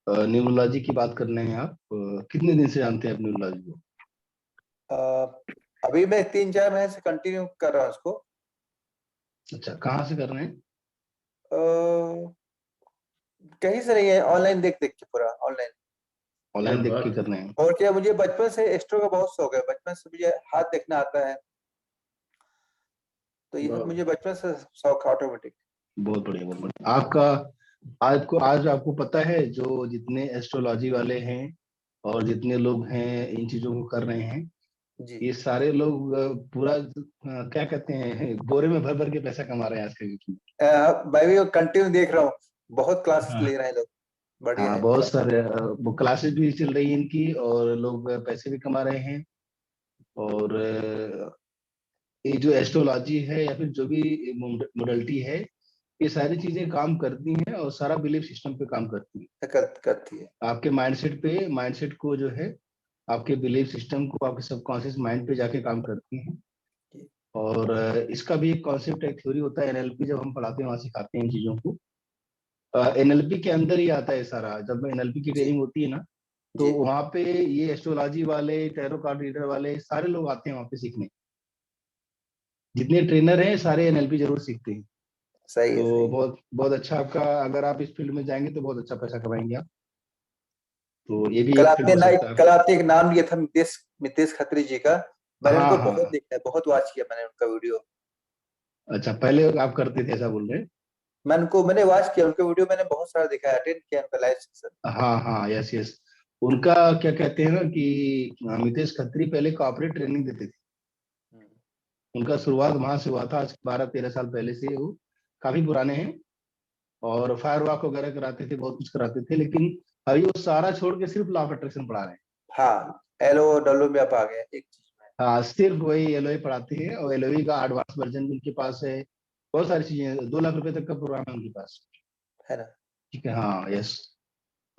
Numerology की बात कर रहे हैं आप। कितने दिन से जानते हैं आप न्यूमरोलॉजी को? अभी मैं 3-4 महीने से कंटिन्यू कर रहा हूँ उसको। अच्छा, कहाँ से कर रहे हैं? कहीं से नहीं है, ऑनलाइन देख देख के, पूरा ऑनलाइन। ऑनलाइन देख के कर रहे हैं? और क्या, मुझे बचपन से एस्ट्रो का बहुत शौक है, बचपन से मुझे हाथ देखना आता है, तो ये मुझे बचपन से शौक है ऑटोमेटिक। बहुत बढ़िया, बहुत बढ़िया। आज आपको पता है जो जितने एस्ट्रोलॉजी वाले हैं और जितने लोग हैं इन चीजों को कर रहे हैं, जी। ये सारे लोग पूरा क्या कहते हैं, बोरे में भर भर के पैसा कमा रहे हैं आज के युग में। मैं भी कंटिन्यू देख रहा हूँ, बहुत क्लासेस हाँ ले रहे हैं लोग, बढ़िया हाँ, है। बहुत सारे वो क्लासेस भी चल रही है इनकी, और लोग पैसे भी कमा रहे हैं। और ये जो एस्ट्रोलॉजी है या फिर जो भी मोडलिटी है, ये सारी चीजें काम करती हैं और सारा बिलीफ सिस्टम पे काम करती है। करती है। आपके माइंडसेट को जो है, आपके बिलीफ सिस्टम को, आपके सबकॉन्शियस माइंड पे जाके काम करती हैं। और इसका भी एक कॉन्सेप्ट, एक थ्योरी होता है एनएलपी, जब हम पढ़ाते हैं वहां सिखाते हैं इन चीजों को। एनएलपी के अंदर ही आता है सारा। जब एनएलपी की ट्रेनिंग होती है ना, तो जी। वहां पे ये एस्ट्रोलॉजी वाले, टैरो कार्ड रीडर वाले सारे लोग आते हैं वहां पे सीखने। जितने ट्रेनर हैं सारे एनएलपी जरूर सीखते हैं। सही है, तो सही है। बहुत बहुत अच्छा आपका, अगर आप इस फील्ड में जाएंगे तो बहुत अच्छा पैसा कमाएंगे आप। तो ये भी एक फील्ड हो सकता है कल आपका। आपने एक नाम लिया था, मितेश मितेश खत्री जी का। मैंने हाँ उनको हाँ बहुत हाँ। देखा है, बहुत वॉच किया मैंने उनका वीडियो। अच्छा, पहले आप करते थे ऐसा बोल रहे हैं? मैंने वॉच किया उनका वीडियो, मैंने बहुत सारा देखा है, अटेंड किया उनका लाइव सेशन। हाँ हाँ, यस यस। उनका क्या कहते हैं ना कि मितेश खत्री पहले कॉर्पोरेट ट्रेनिंग देते थे। उनका शुरुआत वहां से हुआ था, आज 12-13 साल पहले से वो काफी पुराने हैं। और फायर वॉक वगैरह कराते थे, बहुत कुछ कराते थे, लेकिन अभी वो सारा छोड़ के सिर्फ लॉ ऑफ अट्रैक्शन पढ़ा रहे हैं। हाँ, एलो डब्ल्यू में आप आ गए एक चीज में। हाँ, सिर्फ वही एलओए पढ़ाते हैं, और एलओए का एडवांस वर्जन भी उनके पास है। बहुत सारी चीजें, 2 लाख रुपए तक का प्रोग्राम है उनके पास। है ना। ठीक है, हाँ, यस।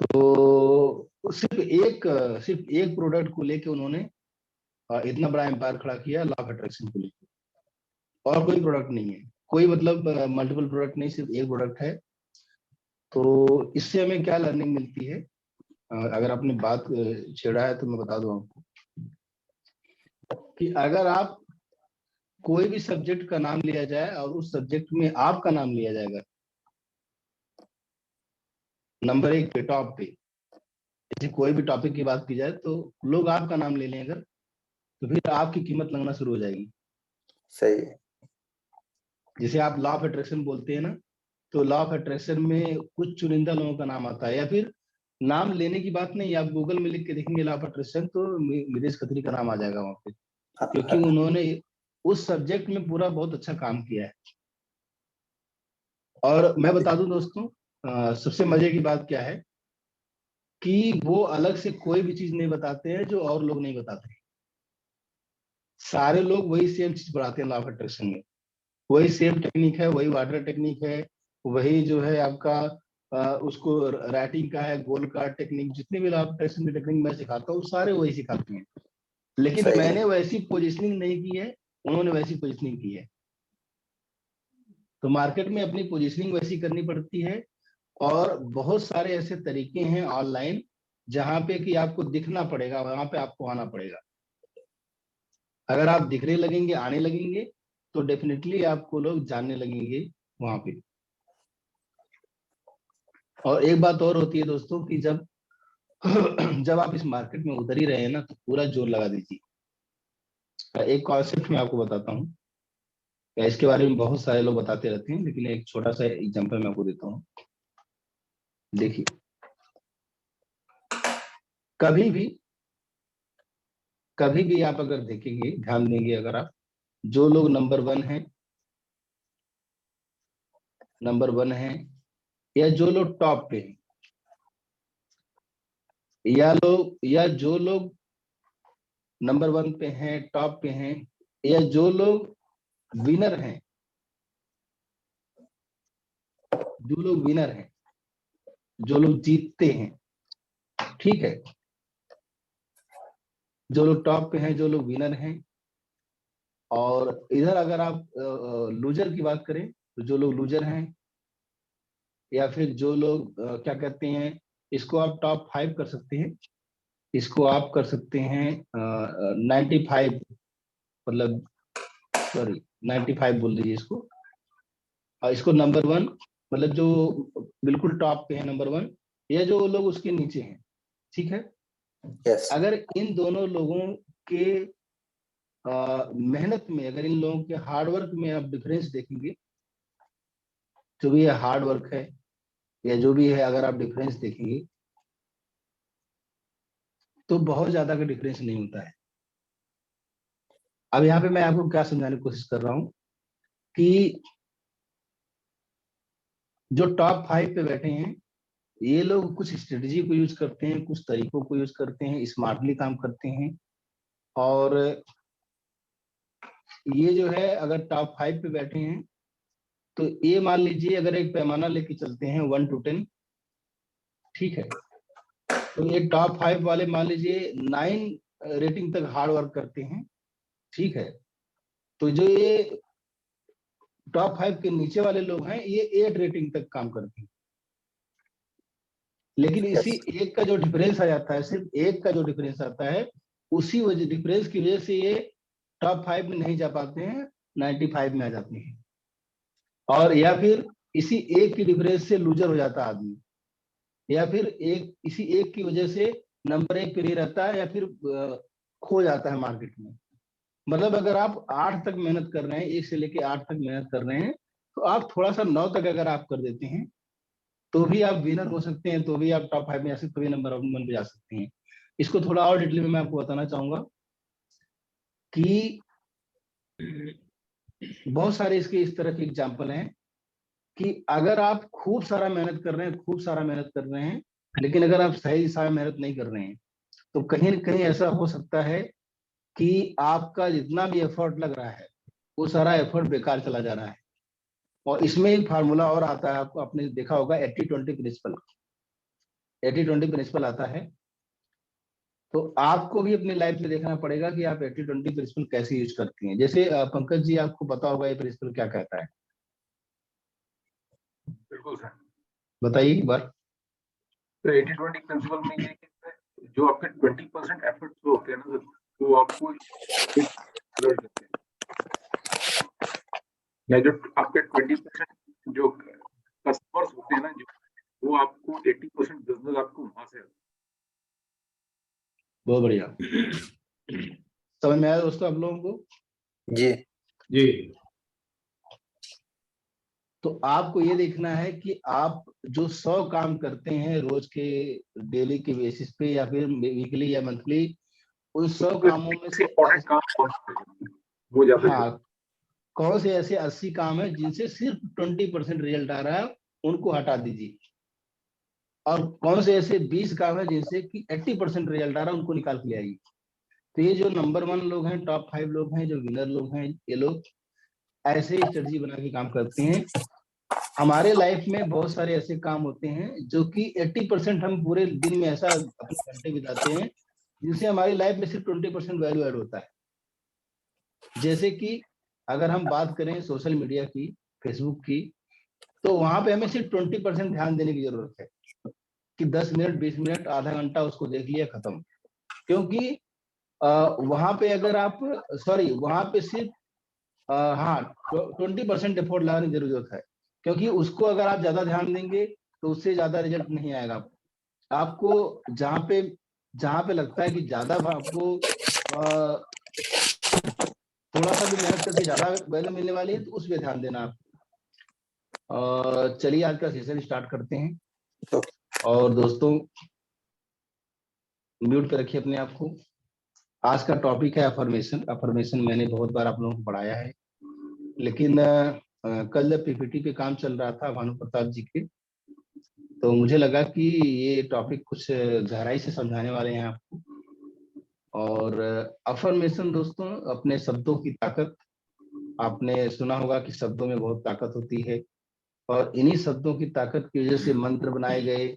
तो सिर्फ एक प्रोडक्ट को लेके उन्होंने इतना बड़ा एम्पायर खड़ा किया, लॉ ऑफ अट्रैक्शन को लेके। और कोई प्रोडक्ट नहीं है, कोई मतलब मल्टीपल प्रोडक्ट नहीं, सिर्फ एक प्रोडक्ट है। तो इससे हमें क्या लर्निंग मिलती है? अगर आपने बात छेड़ा है तो मैं बता दूं आपको कि अगर आप कोई भी सब्जेक्ट का नाम लिया जाए और उस सब्जेक्ट में आपका नाम लिया जाएगा नंबर 1 पे, टॉप पे, जैसे कोई भी टॉपिक की बात की जाए तो लोग आपका नाम ले लें अगर, तो फिर आपकी कीमत लगना शुरू हो जाएगी। सही है। जैसे आप लॉ ऑफ अट्रैक्शन बोलते हैं ना, तो लॉ ऑफ अट्रैक्शन में कुछ चुनिंदा लोगों का नाम आता है, या फिर नाम लेने की बात नहीं, आप गूगल में लिख के देखेंगे लॉ ऑफ अट्रैक्शन तो मितेश खत्री का नाम आ जाएगा वहां पे, हाँ, क्योंकि हाँ, उन्होंने उस सब्जेक्ट में पूरा बहुत अच्छा काम किया है। और मैं बता दूं दोस्तों, सबसे मजे की बात क्या है कि वो अलग से कोई भी चीज नहीं बताते हैं जो और लोग नहीं बताते। सारे लोग वही सेम चीज पढ़ाते हैं लॉ ऑफ अट्रैक्शन में। वही सेम टेक्निक है, वही वाटर टेक्निक है, वही जो है आपका उसको राइटिंग का है, गोल कार्ड टेक्निक, जितने भी लॉ ऑफ अट्रैक्शन की टेक्निक मैं सिखाता हूँ सारे वही सिखाते हैं। लेकिन सही है। मैंने वैसी पोजिशनिंग नहीं की है, उन्होंने वैसी पोजिशनिंग की है। तो मार्केट में अपनी पोजिशनिंग वैसी करनी पड़ती है। और बहुत सारे ऐसे तरीके हैं ऑनलाइन जहां पे कि आपको दिखना पड़ेगा, वहां पे आपको आना पड़ेगा। अगर आप दिखने लगेंगे, आने लगेंगे, तो डेफिनेटली आपको लोग जानने लगेंगे वहां पे। और एक बात और होती है दोस्तों कि जब जब आप इस मार्केट में उतर ही रहे हैं ना, तो पूरा जोर लगा दीजिए। एक कॉन्सेप्ट मैं आपको बताता हूँ, इसके बारे में बहुत सारे लोग बताते रहते हैं, लेकिन एक छोटा सा एग्जांपल मैं आपको देता हूँ। देखिए, कभी भी कभी भी आप अगर देखेंगे, ध्यान देंगे अगर आप, जो लोग नंबर वन है या जो लोग टॉप पे हैं, या जो लोग नंबर 1 पे हैं, टॉप पे हैं, या जो लोग विनर हैं, जो लोग विनर हैं, जो लोग जीतते हैं, ठीक है, जो लोग टॉप पे हैं, जो लोग विनर हैं। और इधर अगर आप लूजर की बात करें, तो जो लोग लूजर हैं, या फिर जो लोग क्या कहते हैं, इसको आप टॉप 5 कर सकते हैं, इसको आप कर सकते हैं 95, मतलब सॉरी 95 बोल दीजिए इसको, और इसको नंबर 1, मतलब जो बिल्कुल टॉप पे है नंबर 1, या जो लोग उसके नीचे हैं, ठीक है। यस अगर इन दोनों लोगों के मेहनत में, अगर इन लोगों के हार्डवर्क में आप डिफरेंस देखेंगे, जो भी ये हार्ड वर्क है या जो भी है, अगर आप डिफरेंस देखेंगे तो बहुत ज्यादा का डिफरेंस नहीं होता है। अब यहाँ पे मैं आपको क्या समझाने की कोशिश कर रहा हूँ कि जो टॉप 5 पे बैठे हैं, ये लोग कुछ स्ट्रेटजी को यूज करते हैं, कुछ तरीकों को यूज करते हैं, स्मार्टली काम करते हैं। और ये जो है, अगर टॉप 5 पे बैठे हैं तो ये मान लीजिए, अगर एक पैमाना लेके चलते हैं 1 to 10, ठीक है, तो ये टॉप 5 वाले मान लीजिए 9 रेटिंग तक हार्ड वर्क करते हैं, ठीक है। तो जो ये टॉप 5 के नीचे वाले लोग हैं, ये 8 रेटिंग तक काम करते हैं। लेकिन इसी यस एक का जो डिफरेंस आ जाता है, सिर्फ एक का जो डिफरेंस आता है, उसी वजह डिफरेंस की वजह से ये टॉप 5 में नहीं जा पाते हैं, 95 में आ जाते हैं। और या फिर इसी एक की डिफरेंस से लूजर हो जाता है आदमी, या फिर इसी एक की वजह से नंबर 1 पे नहीं रहता है, या फिर खो जाता है मार्केट में। मतलब अगर आप 8 तक मेहनत कर रहे हैं, 1 से लेके 8 तक मेहनत कर रहे हैं, तो आप थोड़ा सा 9 तक अगर आप कर देते हैं, तो भी आप विनर हो सकते हैं, तो भी आप टॉप 5 में आ सकते, तो भी नंबर 1 पे जा सकते हैं। इसको थोड़ा और डिटेल में मैं आपको बताना चाहूंगा कि बहुत सारे इसके इस तरह के एग्जाम्पल हैं कि अगर आप खूब सारा मेहनत कर रहे हैं, खूब सारा मेहनत कर रहे हैं, लेकिन अगर आप सही दिशा में मेहनत नहीं कर रहे हैं, तो कहीं न कहीं ऐसा हो सकता है कि आपका जितना भी एफर्ट लग रहा है, वो सारा एफर्ट बेकार चला जा रहा है। और इसमें एक फार्मूला और आता है, आपको आपने देखा होगा 80-20 प्रिंसिपल, 80-20 प्रिंसिपल आता है। तो आपको भी अपनी लाइफ में देखना पड़ेगा कि आप 80-20 प्रिंसिपल कैसे यूज करती हैं। जैसे पंकज जी, आपको पता होगा ये प्रिंसिपल क्या कहता है? बिल्कुल सर। बताइए एक बार। तो 80-20 प्रिंसिपल में ये है, जो आपके 20% एफर्ट्स जो होते हैं ना सर, वो आपको एक रिजल्ट देते हैं, या जो आपके 20% जो कस्टमर्स होते हैं ना, जो वो आपको 80% बिजनेस आपको वहां से बहुत बढ़िया। समझ में आया दोस्तों आप लोगों को? जी जी। तो आपको ये देखना है कि आप जो 100 काम करते हैं रोज के, डेली के बेसिस पे, या फिर वीकली या मंथली, उन 100 कामों में से इम्पोर्टेंट काम कौन से हैं, वो ज्यादा हाँ, कौन से ऐसे 80 काम है जिनसे सिर्फ 20% रिजल्ट आ रहा है, उनको हटा दीजिए। और कौन से ऐसे 20 काम है जिनसे कि 80% रिजल्ट आ रहा है, उनको निकाल के ले आइए। तो ये जो नंबर 1 लोग हैं, टॉप 5 लोग हैं, जो विनर लोग हैं, ये लोग ऐसे स्ट्रेटजी बना के काम करते हैं। हमारे लाइफ में बहुत सारे ऐसे काम होते हैं जो कि 80% हम पूरे दिन में ऐसा अपने घंटे बिताते हैं, जिनसे हमारी लाइफ में सिर्फ 20% वैल्यू ऐड होता है। जैसे कि अगर हम बात करें सोशल मीडिया की, फेसबुक की, तो वहां पे हमें सिर्फ 20% ध्यान देने की जरूरत है कि 10 मिनट, 20 मिनट, आधा घंटा उसको देख लिया, खत्म। क्योंकि वहां पे अगर आप, सॉरी, वहां पे सिर्फ हाँ 20% एफर्ट लगाने की जरूरत है। क्योंकि उसको अगर आप ज्यादा ध्यान देंगे तो उससे ज्यादा रिजल्ट नहीं आएगा। आपको जहाँ पे लगता है कि ज्यादा आपको थोड़ा सा भी मेहनत करके ज्यादा वैल्यू मिलने वाली है, तो उस पर ध्यान देना आप। चलिए आज का सेशन स्टार्ट करते हैं। और दोस्तों, म्यूट पे रखिए अपने आप को। आज का टॉपिक है अफर्मेशन। अफर्मेशन मैंने बहुत बार आप लोगों को पढ़ाया है, लेकिन कल जब पीपीटी पे काम चल रहा था भानु प्रताप जी के, तो मुझे लगा कि ये टॉपिक कुछ गहराई से समझाने वाले हैं आपको। और अफर्मेशन दोस्तों, अपने शब्दों की ताकत, आपने सुना होगा कि शब्दों में बहुत ताकत होती है, और इन्हीं शब्दों की ताकत की वजह से मंत्र बनाए गए।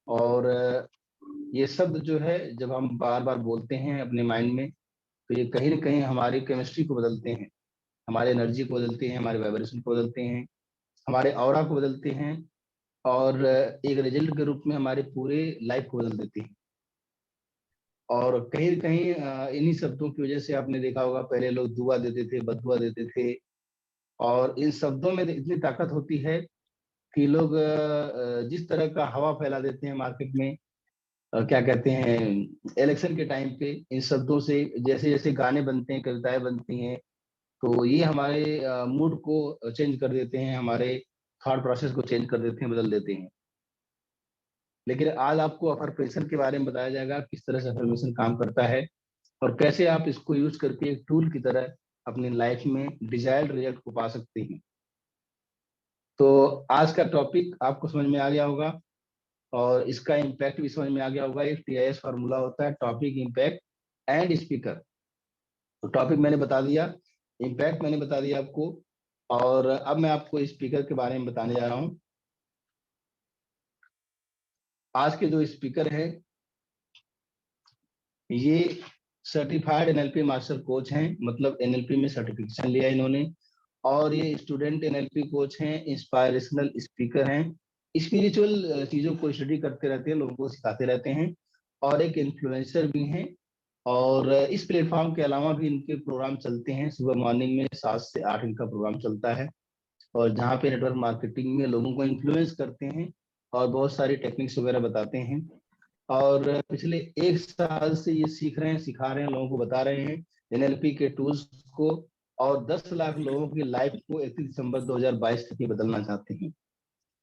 और ये शब्द जो है, जब हम बार बार बोलते हैं अपने माइंड में, तो ये कहीं ना कहीं हमारी केमिस्ट्री को बदलते हैं, हमारे एनर्जी को बदलते हैं, हमारे वाइब्रेशन को बदलते हैं, हमारे ऑरा को बदलते हैं। और एक रिजल्ट के रूप में हमारे पूरे लाइफ को बदल देती है। और कहीं न कहीं इन्हीं शब्दों की वजह से आपने देखा होगा, पहले लोग दुआ देते थे, बददुआ देते थे, और इन शब्दों में इतनी ताकत होती है कि लोग जिस तरह का हवा फैला देते हैं मार्केट में, क्या कहते हैं, इलेक्शन के टाइम पे इन शब्दों से जैसे जैसे गाने बनते हैं, कविताएं बनती हैं, तो ये हमारे मूड को चेंज कर देते हैं, हमारे थॉट प्रोसेस को चेंज कर देते हैं, बदल देते हैं। लेकिन आज आपको अफर्मेशन के बारे में बताया जाएगा, किस तरह से अफर्मेशन काम करता है और कैसे आप इसको यूज करके एक टूल की तरह अपनी लाइफ में डिजायर्ड रिजल्ट को पा सकते हैं। तो आज का टॉपिक आपको समझ में आ गया होगा और इसका इम्पैक्ट भी समझ में आ गया होगा। एक TIS फार्मूला होता है, टॉपिक, इम्पैक्ट एंड स्पीकर। तो टॉपिक मैंने बता दिया, इम्पैक्ट मैंने बता दिया आपको, और अब मैं आपको स्पीकर के बारे में बताने जा रहा हूँ। आज के जो स्पीकर हैं ये सर्टिफाइड NLP मास्टर कोच हैं, मतलब NLP में सर्टिफिकेशन लिया इन्होंने, और ये स्टूडेंट NLP कोच हैं, इंस्पायरेशनल स्पीकर हैं, स्पिरिचुअल चीजों को स्टडी करते रहते हैं, लोगों को सिखाते रहते हैं, और एक इन्फ्लुएंसर भी हैं। और इस प्लेटफॉर्म के अलावा भी इनके प्रोग्राम चलते हैं, सुबह मॉर्निंग में 7 से 8 इनका प्रोग्राम चलता है, और जहाँ पे नेटवर्क मार्केटिंग में लोगों को इन्फ्लुएंस करते हैं और बहुत सारी टेक्निक्स वगैरह बताते हैं। और पिछले 1 साल से ये सीख रहे हैं, सिखा रहे हैं, लोगों को बता रहे हैं NLP के टूल्स को, और 10 लाख लोगों की लाइफ को 31 दिसंबर 2022 तक ही बदलना चाहते हैं।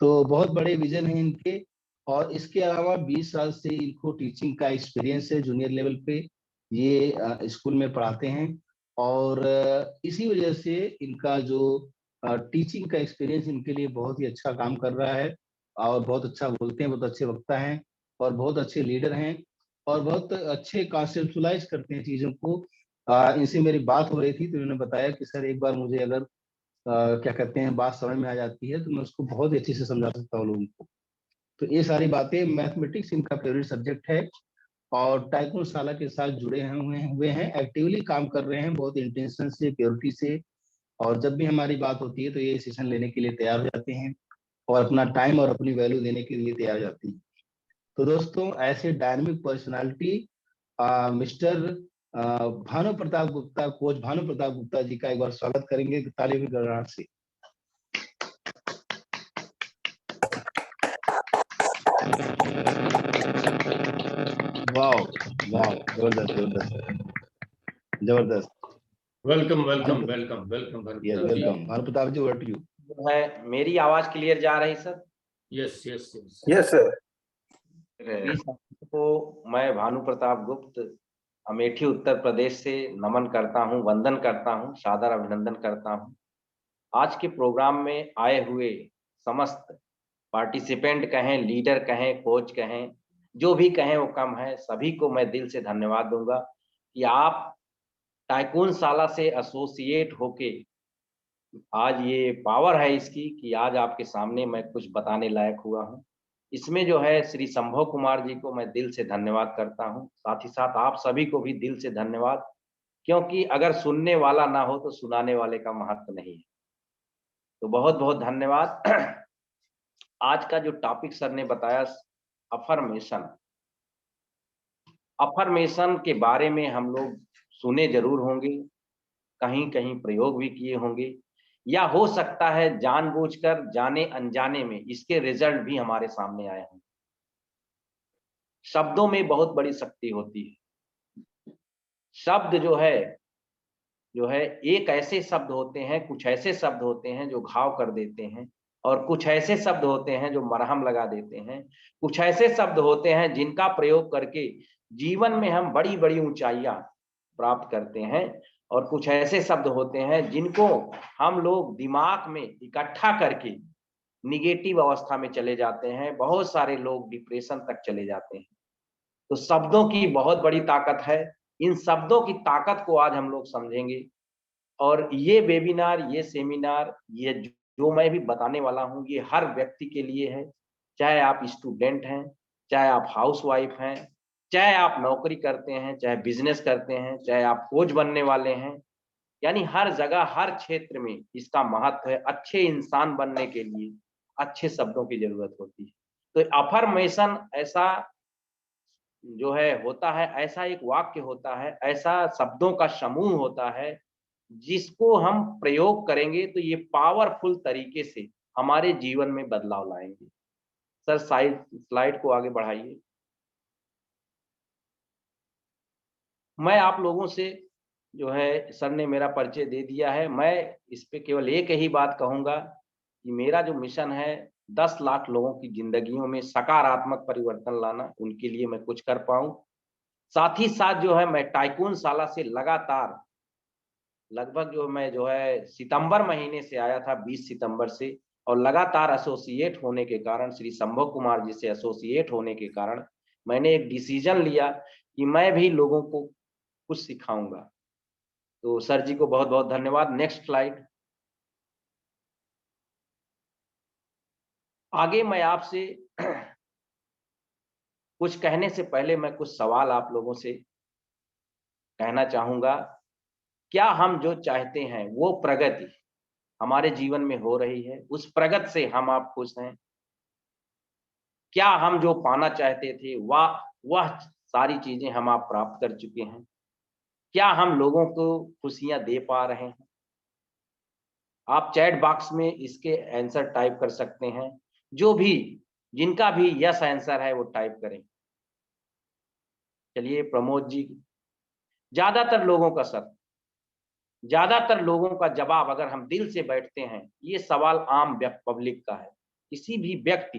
तो बहुत बड़े विजन है इनके। और इसके अलावा 20 साल से इनको टीचिंग का एक्सपीरियंस है, जूनियर लेवल पे ये स्कूल में पढ़ाते हैं, और इसी वजह से इनका जो टीचिंग का एक्सपीरियंस इनके लिए बहुत ही अच्छा काम कर रहा है, और बहुत अच्छा बोलते हैं, बहुत अच्छे वक्ता हैं, और बहुत अच्छे लीडर हैं, और बहुत अच्छे कॉन्सेप्चुलाइज करते हैं चीजों को। इनसे मेरी बात हो रही थी तो इन्होंने बताया कि सर एक बार मुझे अगर क्या कहते हैं बात समझ में आ जाती है तो मैं उसको बहुत ही अच्छे से समझा सकता हूँ लोगों को। तो ये सारी बातें, मैथमेटिक्स इनका फेवरेट सब्जेक्ट है, और टाइकून शाला के साथ जुड़े हुए हैं, एक्टिवली काम कर रहे हैं, बहुत इंटेंशन से, प्योरिटी से, और जब भी हमारी बात होती है तो ये सेशन लेने के लिए तैयार हो जाते हैं और अपना टाइम और अपनी वैल्यू देने के लिए तैयार हो जाती हैं। तो दोस्तों, ऐसे dynamic personality mister Bhanu Pratap Gupta, coach Bhanu Pratap Gupta ji का एक बार स्वागत करेंगे तालियों की गड़गड़ाहट से। वाओ वाओ, जबरदस्त जबरदस्त जबरदस्त। Welcome welcome welcome welcome yes, welcome Bhanu Pratap ji, over to you. है। मेरी आवाज क्लियर जा रही sir? Yes yes yes yes sir. सभी साथियों को मैं भानु प्रताप गुप्त अमेठी उत्तर प्रदेश से नमन करता हूं, वंदन करता हूं, सादर अभिनंदन करता हूं। आज के प्रोग्राम में आए हुए समस्त पार्टिसिपेंट कहें, लीडर कहें, कोच कहें, जो भी कहें वो कम है, सभी को मैं दिल से धन्यवाद दूंगा कि आप टाइकून शाला से एसोसिएट होके, आज ये पावर है इसकी कि आज आपके सामने मैं कुछ बताने लायक हुआ हूँ। इसमें जो है श्री संभव कुमार जी को मैं दिल से धन्यवाद करता हूँ, साथ ही साथ आप सभी को भी दिल से धन्यवाद, क्योंकि अगर सुनने वाला ना हो तो सुनाने वाले का महत्व नहीं है। तो बहुत बहुत धन्यवाद। आज का जो टॉपिक सर ने बताया, अफर्मेशन। अफर्मेशन के बारे में हम लोग सुने जरूर होंगे, कहीं कहीं प्रयोग भी किए होंगे, या हो सकता है जानबूझकर जाने अनजाने में इसके रिजल्ट भी हमारे सामने आए हों। शब्दों में बहुत बड़ी शक्ति होती है। शब्द जो है एक ऐसे शब्द होते हैं, कुछ ऐसे शब्द होते हैं जो घाव कर देते हैं, और कुछ ऐसे शब्द होते हैं जो मरहम लगा देते हैं। कुछ ऐसे शब्द होते हैं जिनका प्रयोग करके जीवन में हम बड़ी बड़ी ऊंचाइयां प्राप्त करते हैं, और कुछ ऐसे शब्द होते हैं जिनको हम लोग दिमाग में इकट्ठा करके निगेटिव अवस्था में चले जाते हैं। बहुत सारे लोग डिप्रेशन तक चले जाते हैं। तो शब्दों की बहुत बड़ी ताकत है। इन शब्दों की ताकत को आज हम लोग समझेंगे, और ये वेबिनार, ये सेमिनार, ये जो मैं भी बताने वाला हूँ, ये हर व्यक्ति के लिए है। चाहे आप स्टूडेंट हैं, चाहे आप हाउसवाइफ हैं, चाहे आप नौकरी करते हैं, चाहे बिजनेस करते हैं, चाहे आप कोच बनने वाले हैं, यानी हर जगह, हर क्षेत्र में इसका महत्व है। अच्छे इंसान बनने के लिए, अच्छे शब्दों की जरूरत होती है। तो अफर्मेशन ऐसा जो है होता है, ऐसा एक वाक्य होता है, ऐसा शब्दों का समूह होता है जिसको हम प्रयोग करेंगे तो ये पावरफुल तरीके से हमारे जीवन में बदलाव लाएंगे। सर स्लाइड को आगे बढ़ाइए। मैं आप लोगों से जो है, सर ने मेरा परिचय दे दिया है, मैं इस पे केवल एक ही बात कहूंगा कि मेरा जो मिशन है 10 लाख लोगों की जिंदगियों में सकारात्मक परिवर्तन लाना, उनके लिए मैं कुछ कर पाऊं। साथ ही साथ जो है मैं टाइकून शाला से लगातार लगभग जो मैं जो है सितंबर महीने से आया था, 20 सितंबर से, और लगातार एसोसिएट होने के कारण, श्री संभव कुमार जी से एसोसिएट होने के कारण मैंने एक डिसीजन लिया कि मैं भी लोगों को कुछ सिखाऊंगा। तो सर जी को बहुत बहुत धन्यवाद। Next slide. आगे मैं आपसे कुछ कहने से पहले मैं कुछ सवाल आप लोगों से कहना चाहूंगा। क्या हम जो चाहते हैं वो प्रगति हमारे जीवन में हो रही है? उस प्रगति से हम आप खुश हैं? क्या हम जो पाना चाहते थे वह सारी चीजें हम आप प्राप्त कर चुके हैं? क्या हम लोगों को खुशियां दे पा रहे हैं? आप चैट बॉक्स में इसके आंसर टाइप कर सकते हैं। जो भी जिनका भी यस आंसर है वो टाइप करें। चलिए प्रमोद जी, ज्यादातर लोगों का सर, ज्यादातर लोगों का जवाब अगर हम दिल से बैठते हैं, ये सवाल आम पब्लिक का है, किसी भी व्यक्ति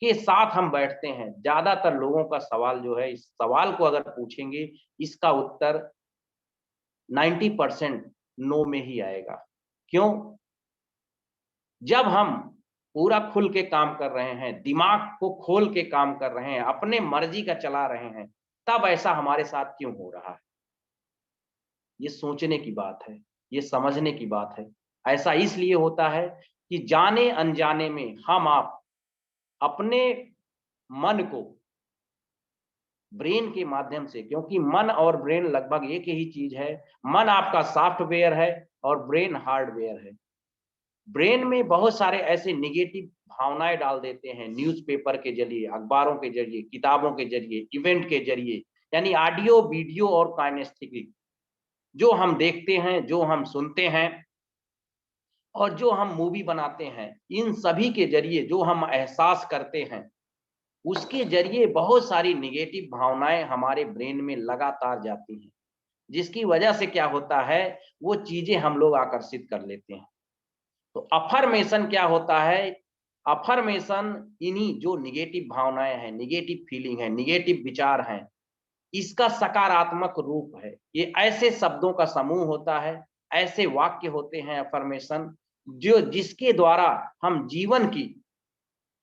के साथ हम बैठते हैं, ज्यादातर लोगों का सवाल जो है, इस सवाल को अगर पूछेंगे इसका उत्तर 90% नो में ही आएगा। क्यों? जब हम पूरा खुल के काम कर रहे हैं, दिमाग को खोल के काम कर रहे हैं, अपने मर्जी का चला रहे हैं, तब ऐसा हमारे साथ क्यों हो रहा है? ये सोचने की बात है, ये समझने की बात है। ऐसा इसलिए होता है कि जाने अनजाने में हम आप अपने मन को ब्रेन के माध्यम से, क्योंकि मन और ब्रेन लगभग एक ही चीज है, मन आपका सॉफ्टवेयर है और ब्रेन हार्डवेयर है। ब्रेन में बहुत सारे ऐसे निगेटिव भावनाएं डाल देते हैं, न्यूज़पेपर के जरिए, अखबारों के जरिए, किताबों के जरिए, इवेंट के जरिए, यानी ऑडियो, वीडियो और काइनेस्थेटिक, जो हम देखते हैं, जो हम सुनते हैं और जो हम मूवी बनाते हैं, इन सभी के जरिए जो हम एहसास करते हैं, उसके जरिए बहुत सारी निगेटिव भावनाएं हमारे ब्रेन में लगातार जाती हैं, जिसकी वजह से क्या होता है, वो चीजें हम लोग आकर्षित कर लेते हैं। तो अफर्मेशन क्या होता है? अफर्मेशन इन्हीं जो निगेटिव भावनाएं हैं, निगेटिव फीलिंग है, निगेटिव विचार हैं, इसका सकारात्मक रूप है। ये ऐसे शब्दों का समूह होता है, ऐसे वाक्य होते हैं अफर्मेशन, जो जिसके द्वारा हम जीवन की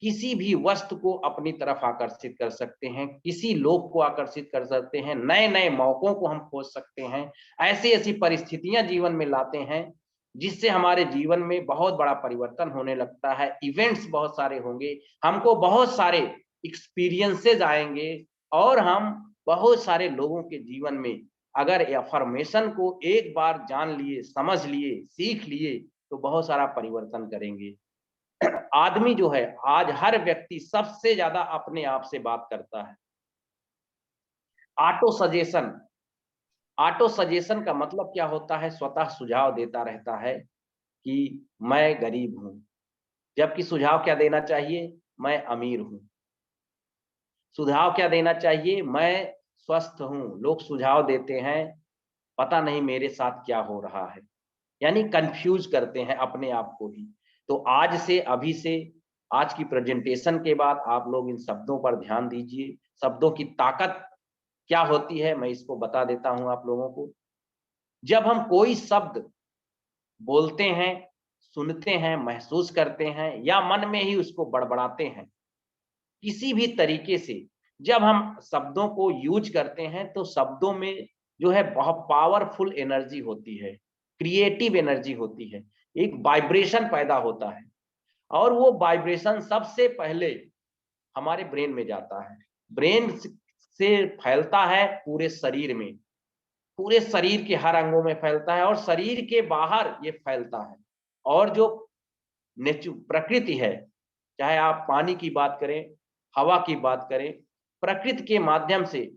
किसी भी वस्तु को अपनी तरफ आकर्षित कर सकते हैं, किसी लोग को आकर्षित कर सकते हैं, नए नए मौकों को हम खोज सकते हैं, ऐसी ऐसी परिस्थितियां जीवन में लाते हैं जिससे हमारे जीवन में बहुत बड़ा परिवर्तन होने लगता है। इवेंट्स बहुत सारे होंगे, हमको बहुत सारे एक्सपीरियंसेस आएंगे और हम बहुत सारे लोगों के जीवन में अगर अफर्मेशन को एक बार जान लिए, समझ लिए, सीख लिए तो बहुत सारा परिवर्तन करेंगे। आदमी जो है, आज हर व्यक्ति सबसे ज्यादा अपने आप से बात करता है। ऑटो सजेशन, ऑटो सजेशन का मतलब क्या होता है? स्वतः सुझाव देता रहता है कि मैं गरीब हूं, जबकि सुझाव क्या देना चाहिए? मैं अमीर हूं। सुझाव क्या देना चाहिए? मैं स्वस्थ हूं। लोग सुझाव देते हैं, पता नहीं मेरे साथ क्या हो रहा है, यानी कंफ्यूज करते हैं अपने आप को ही। तो आज से, अभी से, आज की प्रेजेंटेशन के बाद आप लोग इन शब्दों पर ध्यान दीजिए। शब्दों की ताकत क्या होती है मैं इसको बता देता हूं आप लोगों को। जब हम कोई शब्द बोलते हैं, सुनते हैं, महसूस करते हैं या मन में ही उसको बड़बड़ाते हैं, किसी भी तरीके से जब हम शब्दों को यूज करते हैं तो शब्दों में जो है बहुत पावरफुल एनर्जी होती है, क्रिएटिव एनर्जी होती है, एक वाइब्रेशन पैदा होता है और वो वाइब्रेशन सबसे पहले हमारे ब्रेन में जाता है, ब्रेन से फैलता है पूरे शरीर में, पूरे शरीर के हर अंगों में फैलता है और शरीर के बाहर ये फैलता है। और जो प्रकृति है, चाहे आप पानी की बात करें, हवा की बात करें, प्रकृति के माध्यम से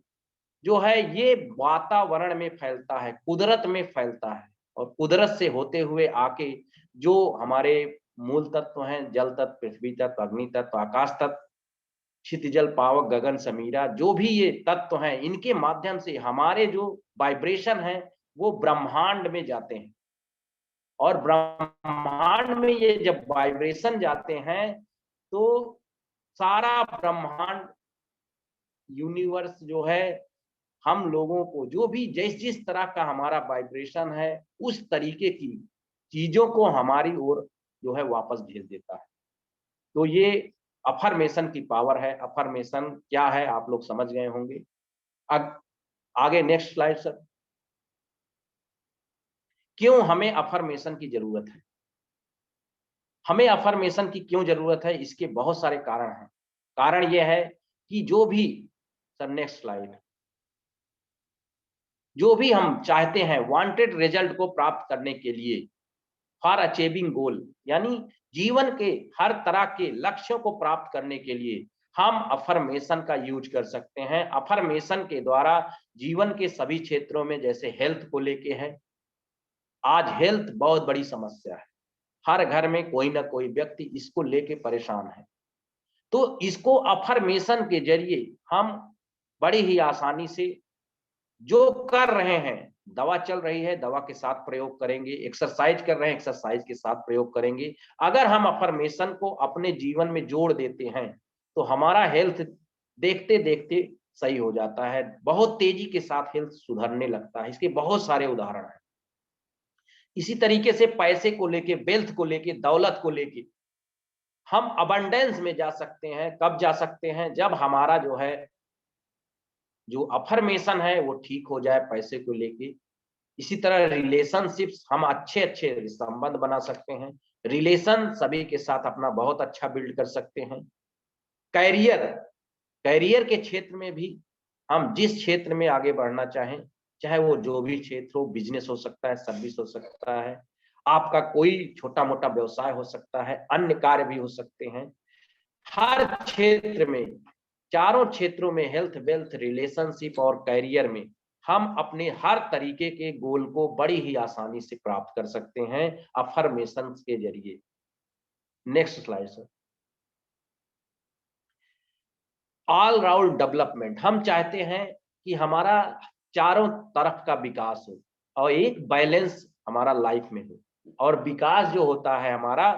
जो है ये वातावरण में फैलता है, कुदरत में फैलता है, और कुदरत से होते हुए आके जो हमारे मूल तत्व हैं, जल तत्व, पृथ्वी तत्व, अग्नि तत्व, आकाश तत्व, क्षितिजल, पावक, गगन, समीरा, जो भी ये तत्व हैं, इनके माध्यम से हमारे जो वाइब्रेशन है वो ब्रह्मांड में जाते हैं। और ब्रह्मांड में ये जब वाइब्रेशन जाते हैं तो सारा ब्रह्मांड, यूनिवर्स जो है, हम लोगों को जो भी जिस तरह का हमारा वाइब्रेशन है उस तरीके की चीजों को हमारी ओर जो है वापस भेज देता है। तो ये अफर्मेशन की पावर है। अफर्मेशन क्या है आप लोग समझ गए होंगे। आगे नेक्स्ट स्लाइड सर। क्यों हमें अफर्मेशन की जरूरत है? हमें अफर्मेशन की क्यों जरूरत है? इसके बहुत सारे कारण हैं। कारण यह है कि जो भी, सर नेक्स्ट स्लाइड, जो भी हम चाहते हैं वांटेड रिजल्ट को प्राप्त करने के लिए, फॉर अचीविंग गोल, यानी जीवन के हर तरह के लक्ष्यों को प्राप्त करने के लिए हम अफर्मेशन का यूज कर सकते हैं। अफर्मेशन के द्वारा जीवन के सभी क्षेत्रों में, जैसे हेल्थ को लेके है, आज हेल्थ बहुत बड़ी समस्या है, हर घर में कोई ना कोई व्यक्ति इसको लेके परेशान है। तो इसको अफर्मेशन के जरिए हम बड़ी ही आसानी से जो कर रहे हैं, दवा चल रही है दवा के साथ प्रयोग करेंगे, एक्सरसाइज कर रहे हैं एक्सरसाइज के साथ प्रयोग करेंगे। अगर हम अफर्मेशन को अपने जीवन में जोड़ देते हैं तो हमारा हेल्थ देखते देखते सही हो जाता है, बहुत तेजी के साथ हेल्थ सुधरने लगता है। इसके बहुत सारे उदाहरण हैं। इसी तरीके से पैसे को लेके, वेल्थ को लेके, दौलत को लेके हम अबंडेंस में जा सकते हैं। कब जा सकते हैं? जब हमारा जो है जो अफर्मेशन है वो ठीक हो जाए पैसे को लेके। इसी तरह रिलेशनशिप्स, हम अच्छे अच्छे संबंध बना सकते हैं, रिलेशन सभी के साथ अपना बहुत अच्छा बिल्ड कर सकते हैं। कैरियर, कैरियर के क्षेत्र में भी हम जिस क्षेत्र में आगे बढ़ना चाहें, चाहे वो जो भी क्षेत्र हो, बिजनेस हो सकता है, सर्विस हो सकता है, आपका कोई छोटा मोटा व्यवसाय हो सकता है, अन्य कार्य भी हो सकते हैं। हर क्षेत्र में, चारों क्षेत्रों में, हेल्थ, वेल्थ, रिलेशनशिप और कैरियर में हम अपने हर तरीके के गोल को बड़ी ही आसानी से प्राप्त कर सकते हैं अफर्मेशन के जरिए। Next slide sir. All round development, हम चाहते हैं कि हमारा चारों तरफ का विकास हो और एक बैलेंस हमारा लाइफ में हो। और विकास जो होता है हमारा,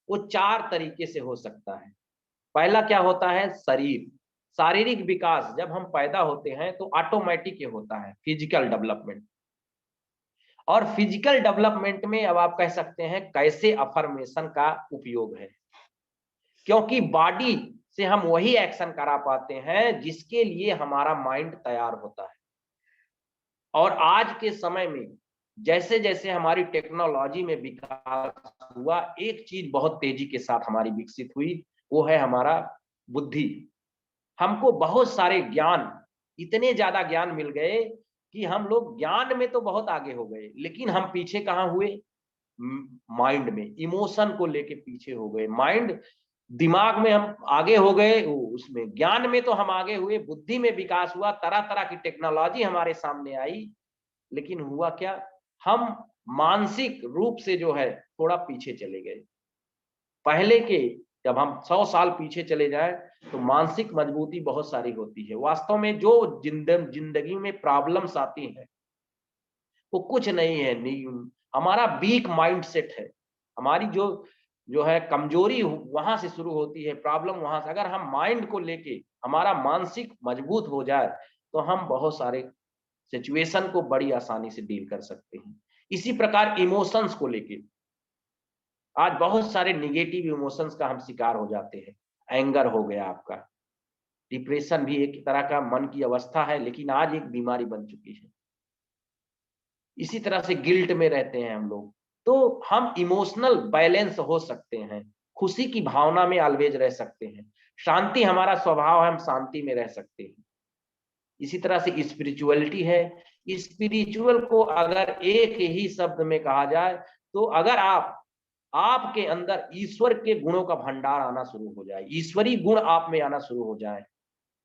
वो चार तरीके से हो सकता है। पहला क्या होता है? शरीर, शारीरिक विकास। जब हम पैदा होते हैं तो ऑटोमेटिक ये होता है, फिजिकल डेवलपमेंट। और फिजिकल डेवलपमेंट में अब आप कह सकते हैं कैसे अफर्मेशन का उपयोग है, क्योंकि बॉडी से हम वही एक्शन करा पाते हैं जिसके लिए हमारा माइंड तैयार होता है। और आज के समय में जैसे जैसे हमारी टेक्नोलॉजी में विकास हुआ, एक चीज बहुत तेजी के साथ हमारी विकसित हुई, वो है हमारा बुद्धि। हमको बहुत सारे ज्ञान, इतने ज्यादा ज्ञान मिल गए कि हम लोग ज्ञान में तो बहुत आगे हो गए, लेकिन हम पीछे कहाँ हुए? माइंड में, इमोशन को लेके पीछे हो गए। माइंड, दिमाग में हम आगे हो गए, उसमें ज्ञान में तो हम आगे हुए, बुद्धि में विकास हुआ, तरह तरह की टेक्नोलॉजी हमारे सामने आई, लेकिन हुआ क्या? हम मानसिक रूप से जो है थोड़ा पीछे चले गए। पहले के, जब हम 100 साल पीछे चले जाएं तो मानसिक मजबूती बहुत सारी होती है। वास्तव में जो जिंदगी में प्रॉब्लम्स आती हैं वो कुछ नहीं है, हमारा वीक माइंडसेट है। हमारी जो है कमजोरी वहां से शुरू होती है, प्रॉब्लम वहां से। अगर हम माइंड को लेके हमारा मानसिक मजबूत हो जाए तो हम बहुत सारे सिचुएशन को बड़ी आसानी से डील कर सकते हैं। इसी प्रकार इमोशंस को लेके आज बहुत सारे निगेटिव इमोशंस का हम शिकार हो जाते हैं। एंगर हो गया आपका, डिप्रेशन भी एक तरह का मन की अवस्था है, लेकिन आज एक बीमारी बन चुकी है। इसी तरह से गिल्ट में रहते हैं हम लोग। तो हम इमोशनल बैलेंस हो सकते हैं, खुशी की भावना में ऑलवेज रह सकते हैं, शांति हमारा स्वभाव है, हम शांति में रह सकते हैं। इसी तरह से स्पिरिचुअलिटी है। स्पिरिचुअल को अगर एक ही शब्द में कहा जाए तो अगर आप आपके अंदर ईश्वर के गुणों का भंडार आना शुरू हो जाए, ईश्वरी गुण आप में आना शुरू हो जाए,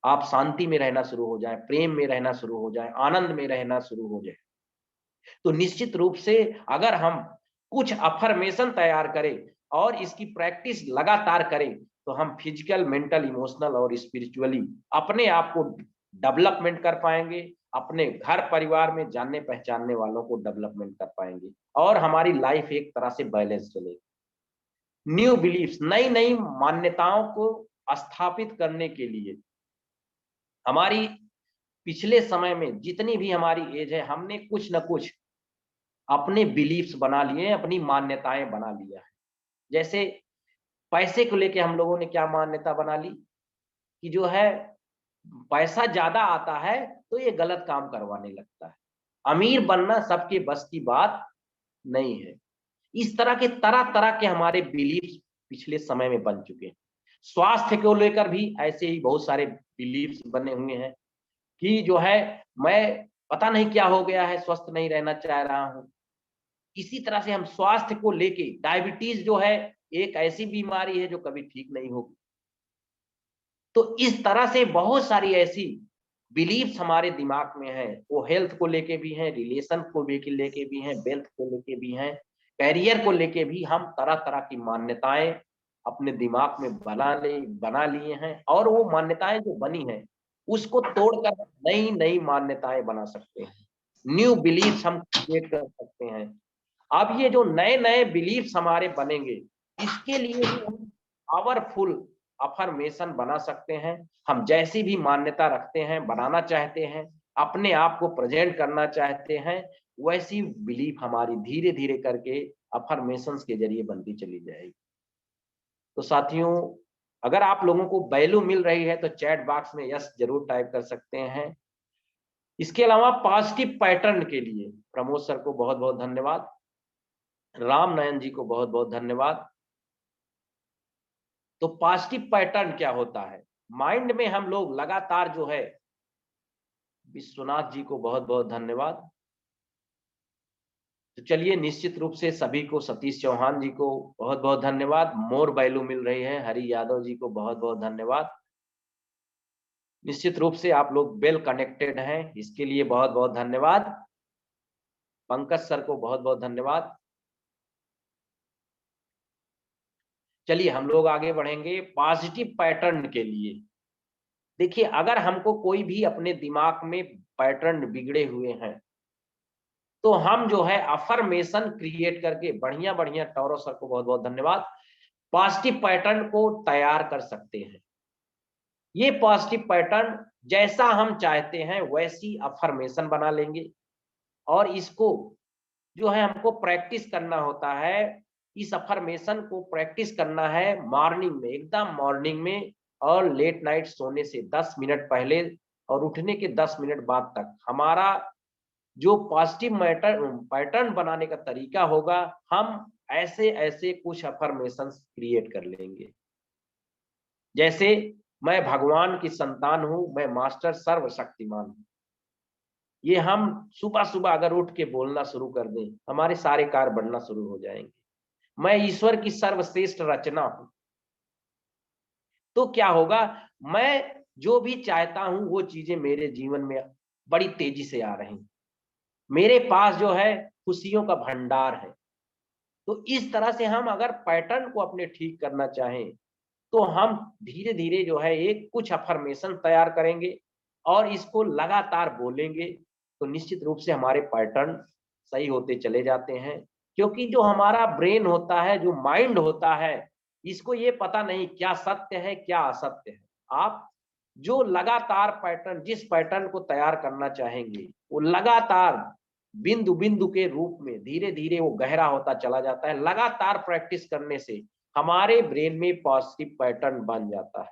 आप शांति में रहना शुरू हो जाए, प्रेम में रहना शुरू हो जाए, आनंद में रहना शुरू हो जाए, तो निश्चित रूप से अगर हम कुछ अफर्मेशन तैयार करें और इसकी प्रैक्टिस लगातार करें तो हम फिजिकल, मेंटल, इमोशनल और स्पिरिचुअली अपने आप को डेवलपमेंट कर पाएंगे, अपने घर परिवार में जानने पहचानने वालों को डेवलपमेंट कर पाएंगे और हमारी लाइफ एक तरह से बैलेंस चलेगी। न्यू बिलीफ्स, नई नई मान्यताओं को स्थापित करने के लिए हमारी पिछले समय में जितनी भी हमारी एज है, हमने कुछ न कुछ अपने बिलीफ्स बना लिए हैं, अपनी मान्यताएं बना लिया है। जैसे पैसे को लेके हम लोगों ने क्या मान्यता बना ली कि जो है पैसा ज्यादा आता है तो ये गलत काम करवाने लगता है, अमीर बनना सबके बस की बात नहीं है। इस तरह के तरह तरह के हमारे बिलीफ्स पिछले समय में बन चुके हैं। स्वास्थ्य को लेकर भी ऐसे ही बहुत सारे बिलीफ्स बने हुए हैं कि जो है मैं पता नहीं क्या हो गया है, स्वस्थ नहीं रहना चाह रहा हूं। इसी तरह से हम स्वास्थ्य को लेके, डायबिटीज जो है एक ऐसी बीमारी है जो कभी ठीक नहीं होगी। तो इस तरह से बहुत सारी ऐसी बिलीफ्स हमारे दिमाग में है, वो हेल्थ को लेके भी हैं, रिलेशन को लेके भी हैं, वेल्थ को लेके भी हैं, कैरियर को लेके भी हम तरह तरह की मान्यताएं अपने दिमाग में बना लिए हैं और वो मान्यताएं जो बनी हैं उसको तोड़कर नई नई मान्यताएं बना सकते हैं, न्यू बिलीफ्स हम क्रिएट कर सकते हैं। अब ये जो नए नए बिलीफ्स हमारे बनेंगे, इसके लिए भी हम पावरफुल अफर्मेशन बना सकते हैं। हम जैसी भी मान्यता रखते हैं, बनाना चाहते हैं, अपने आप को प्रेजेंट करना चाहते हैं, वैसी बिलीफ हमारी धीरे धीरे करके अफर्मेशंस के जरिए बनती चली जाएगी। तो साथियों, अगर आप लोगों को वैल्यू मिल रही है तो चैट बॉक्स में यस जरूर टाइप कर सकते हैं। इसके अलावा पॉजिटिव पैटर्न के लिए प्रमोद सर को बहुत बहुत धन्यवाद, राम नयन जी को बहुत बहुत धन्यवाद। तो पॉजिटिव पैटर्न क्या होता है? माइंड में हम लोग लगातार जो है, विश्वनाथ जी को बहुत बहुत धन्यवाद। तो चलिए, निश्चित रूप से सभी को, सतीश चौहान जी को बहुत बहुत धन्यवाद, मोर वैल्यू मिल रही है, हरि यादव जी को बहुत बहुत धन्यवाद। निश्चित रूप से आप लोग वेल कनेक्टेड हैं, इसके लिए बहुत बहुत धन्यवाद। पंकज सर को बहुत बहुत धन्यवाद। चलिए हम लोग आगे बढ़ेंगे पॉजिटिव पैटर्न के लिए। देखिए, अगर हमको कोई भी अपने दिमाग में पैटर्न बिगड़े हुए हैं तो हम जो है अफर्मेशन क्रिएट करके, बढ़िया बढ़िया, टॉरो सर को बहुत बहुत धन्यवाद, पॉजिटिव पैटर्न को तैयार कर सकते हैं। ये पॉजिटिव पैटर्न जैसा हम चाहते हैं वैसी अफर्मेशन बना लेंगे और इसको जो है हमको प्रैक्टिस करना होता है। इस अफर्मेशन को प्रैक्टिस करना है मॉर्निंग में, एकदम मॉर्निंग में, और लेट नाइट सोने से 10 मिनट पहले और उठने के 10 मिनट बाद तक हमारा जो पॉजिटिव पैटर्न बनाने का तरीका होगा, हम ऐसे ऐसे कुछ अफर्मेशंस क्रिएट कर लेंगे। जैसे मैं भगवान की संतान हूं, मैं मास्टर सर्वशक्तिमान हूं। ये हम सुबह सुबह अगर उठ के बोलना शुरू कर दें, हमारे सारे कार्य बढ़ना शुरू हो जाएंगे। मैं ईश्वर की सर्वश्रेष्ठ रचना हूं। तो क्या होगा, मैं जो भी चाहता हूं वो चीजें मेरे जीवन में बड़ी तेजी से आ रही, मेरे पास जो है खुशियों का भंडार है। तो इस तरह से हम अगर पैटर्न को अपने ठीक करना चाहें तो हम धीरे धीरे जो है एक कुछ अफर्मेशन तैयार करेंगे और इसको लगातार बोलेंगे, तो निश्चित रूप से हमारे पैटर्न सही होते चले जाते हैं। क्योंकि जो हमारा ब्रेन होता है, जो माइंड होता है, इसको ये पता नहीं क्या सत्य है क्या असत्य है। आप जो लगातार पैटर्न, जिस पैटर्न को तैयार करना चाहेंगे, वो लगातार बिंदु बिंदु के रूप में धीरे धीरे वो गहरा होता चला जाता है। लगातार प्रैक्टिस करने से हमारे ब्रेन में पॉजिटिव पैटर्न बन जाता है।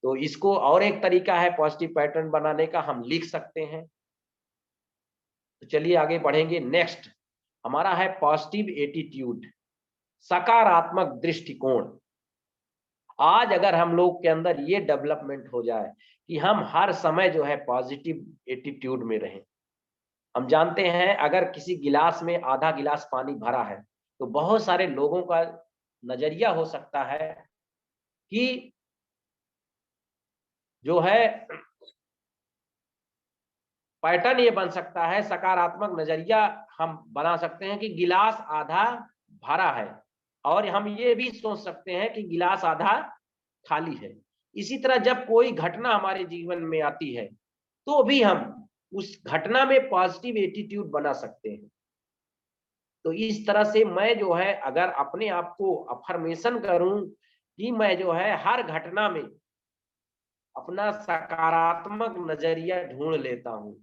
तो इसको और एक तरीका है पॉजिटिव पैटर्न बनाने का, हम लिख सकते हैं। तो चलिए आगे बढ़ेंगे। नेक्स्ट हमारा है पॉजिटिव एटीट्यूड, सकारात्मक दृष्टिकोण। आज अगर हम लोग के अंदर ये डेवलपमेंट हो जाए कि हम हर समय जो है पॉजिटिव एटीट्यूड में रहें। हम जानते हैं अगर किसी गिलास में आधा गिलास पानी भरा है तो बहुत सारे लोगों का नजरिया हो सकता है कि जो है पैटर्न ये बन सकता है, सकारात्मक नजरिया हम बना सकते हैं कि गिलास आधा भरा है, और हम ये भी सोच सकते हैं कि गिलास आधा खाली है। इसी तरह जब कोई घटना हमारे जीवन में आती है तो भी हम उस घटना में पॉजिटिव एटीट्यूड बना सकते हैं। तो इस तरह से मैं जो है अगर अपने आप को अफर्मेशन करूं कि मैं जो है हर घटना में अपना सकारात्मक नजरिया ढूंढ लेता हूं,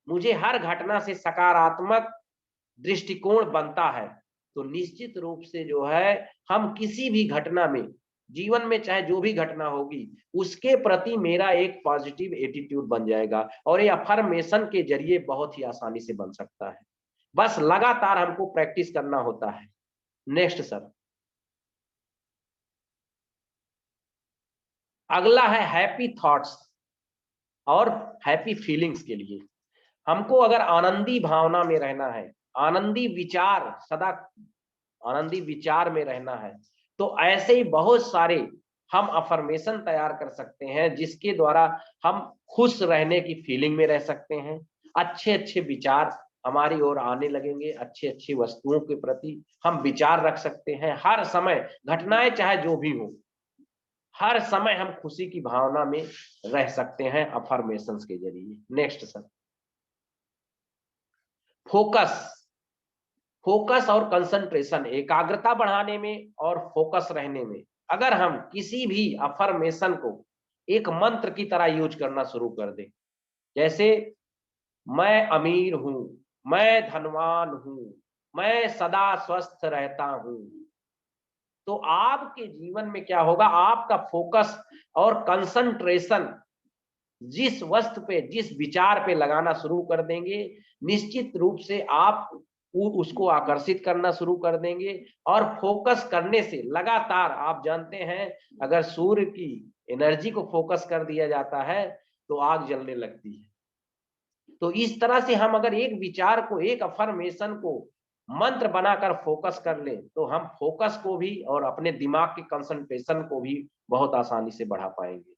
मुझे हर घटना से सकारात्मक दृष्टिकोण बनता है, तो निश्चित रूप से जो है हम किसी भी घटना में, जीवन में चाहे जो भी घटना होगी, उसके प्रति मेरा एक पॉजिटिव एटीट्यूड बन जाएगा। और ये अफर्मेशन के जरिए बहुत ही आसानी से बन सकता है, बस लगातार हमको प्रैक्टिस करना होता है। नेक्स्ट सर, अगला है हैप्पी थॉट्स और हैप्पी फीलिंग्स के लिए। हमको अगर आनंदी भावना में रहना है, आनंदी विचार, सदा आनंदी विचार में रहना है, तो ऐसे ही बहुत सारे हम अफर्मेशन तैयार कर सकते हैं जिसके द्वारा हम खुश रहने की फीलिंग में रह सकते हैं। अच्छे अच्छे विचार हमारी ओर आने लगेंगे, अच्छी अच्छी वस्तुओं के प्रति हम विचार रख सकते हैं। हर समय घटनाएं चाहे जो भी हो, हर समय हम खुशी की भावना में रह सकते हैं अफर्मेशंस के जरिए। नेक्स्ट सर, फोकस, फोकस और कंसंट्रेशन, एकाग्रता बढ़ाने में और फोकस रहने में अगर हम किसी भी अफर्मेशन को एक मंत्र की तरह यूज करना शुरू कर दें, जैसे मैं अमीर हूं, मैं धनवान हूं, मैं सदा स्वस्थ रहता हूं, तो आपके जीवन में क्या होगा, आपका फोकस और कंसंट्रेशन जिस वस्तु पे, जिस विचार पे लगाना शुरू कर देंगे, निश्चित रूप से आप उसको आकर्षित करना शुरू कर देंगे। और फोकस करने से लगातार, आप जानते हैं अगर सूर्य की एनर्जी को फोकस कर दिया जाता है तो आग जलने लगती है। तो इस तरह से हम अगर एक विचार को, एक अफर्मेशन को मंत्र बनाकर फोकस कर ले, तो हम फोकस को भी और अपने दिमाग के कंसंट्रेशन को भी बहुत आसानी से बढ़ा पाएंगे।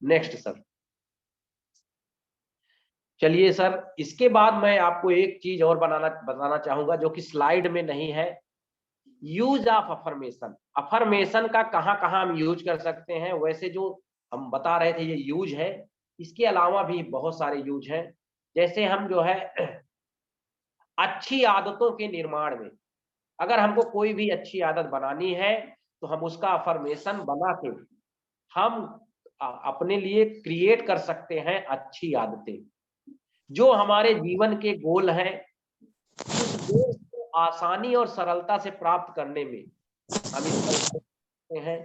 नेक्स्ट सर, चलिए सर, इसके बाद मैं आपको एक चीज और बताना चाहूंगा जो कि स्लाइड में नहीं है। यूज ऑफ अफर्मेशन, अफर्मेशन का कहां कहां हम यूज कर सकते हैं। वैसे जो हम बता रहे थे ये यूज है, इसके अलावा भी बहुत सारे यूज हैं। जैसे हम जो है अच्छी आदतों के निर्माण में, अगर हमको कोई भी अच्छी आदत बनानी है तो हम उसका अफर्मेशन बना के हम अपने लिए क्रिएट कर सकते हैं अच्छी आदतें, जो हमारे जीवन के गोल हैं, उस गोल को आसानी और सरलता से प्राप्त करने में हम इसका उपयोग करते हैं।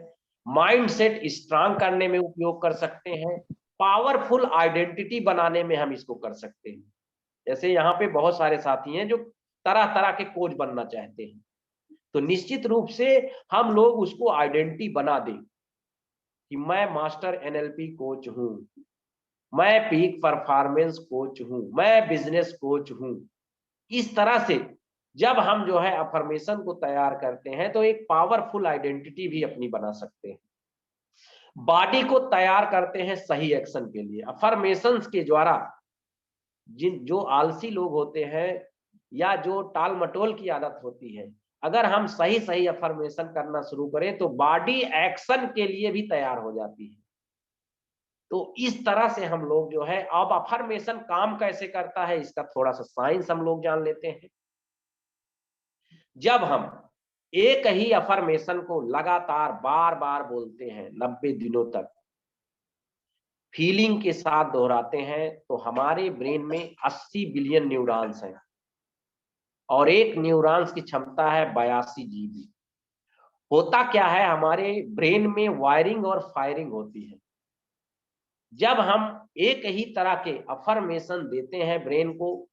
माइंड सेट स्ट्रांग करने में उपयोग कर सकते हैं, पावरफुल आइडेंटिटी बनाने में हम इसको कर सकते हैं। जैसे यहाँ पे बहुत सारे साथी हैं जो तरह तरह के कोच बनना चाहते हैं, तो निश्चित रूप से हम लोग उसको आइडेंटिटी बना दें कि मैं मास्टर एनएलपी कोच हूं, मैं पीक परफॉर्मेंस कोच हूं, मैं बिजनेस कोच हूं। इस तरह से जब हम जो है अफर्मेशन को तैयार करते हैं तो एक पावरफुल आइडेंटिटी भी अपनी बना सकते हैं। बॉडी को तैयार करते हैं सही एक्शन के लिए अफर्मेशंस के द्वारा। जो आलसी लोग होते हैं या जो टाल मटोल की आदत होती है, अगर हम सही सही अफर्मेशन करना शुरू करें तो बॉडी एक्शन के लिए भी तैयार हो जाती है। तो इस तरह से हम लोग जो है, अब अफर्मेशन काम कैसे करता है इसका थोड़ा सा साइंस हम लोग जान लेते हैं। जब हम एक ही अफर्मेशन को लगातार बार बार बोलते हैं 90 दिनों तक, फीलिंग के साथ दोहराते हैं, तो हमारे ब्रेन में 80 बिलियन न्यूरॉन्स हैं और एक न्यूरॉन्स की क्षमता है 82 जीबी। होता क्या है, हमारे ब्रेन में वायरिंग और फायरिंग होती है। जब हम एक ही तरह के अफर्मेशन देते हैं ब्रेन को,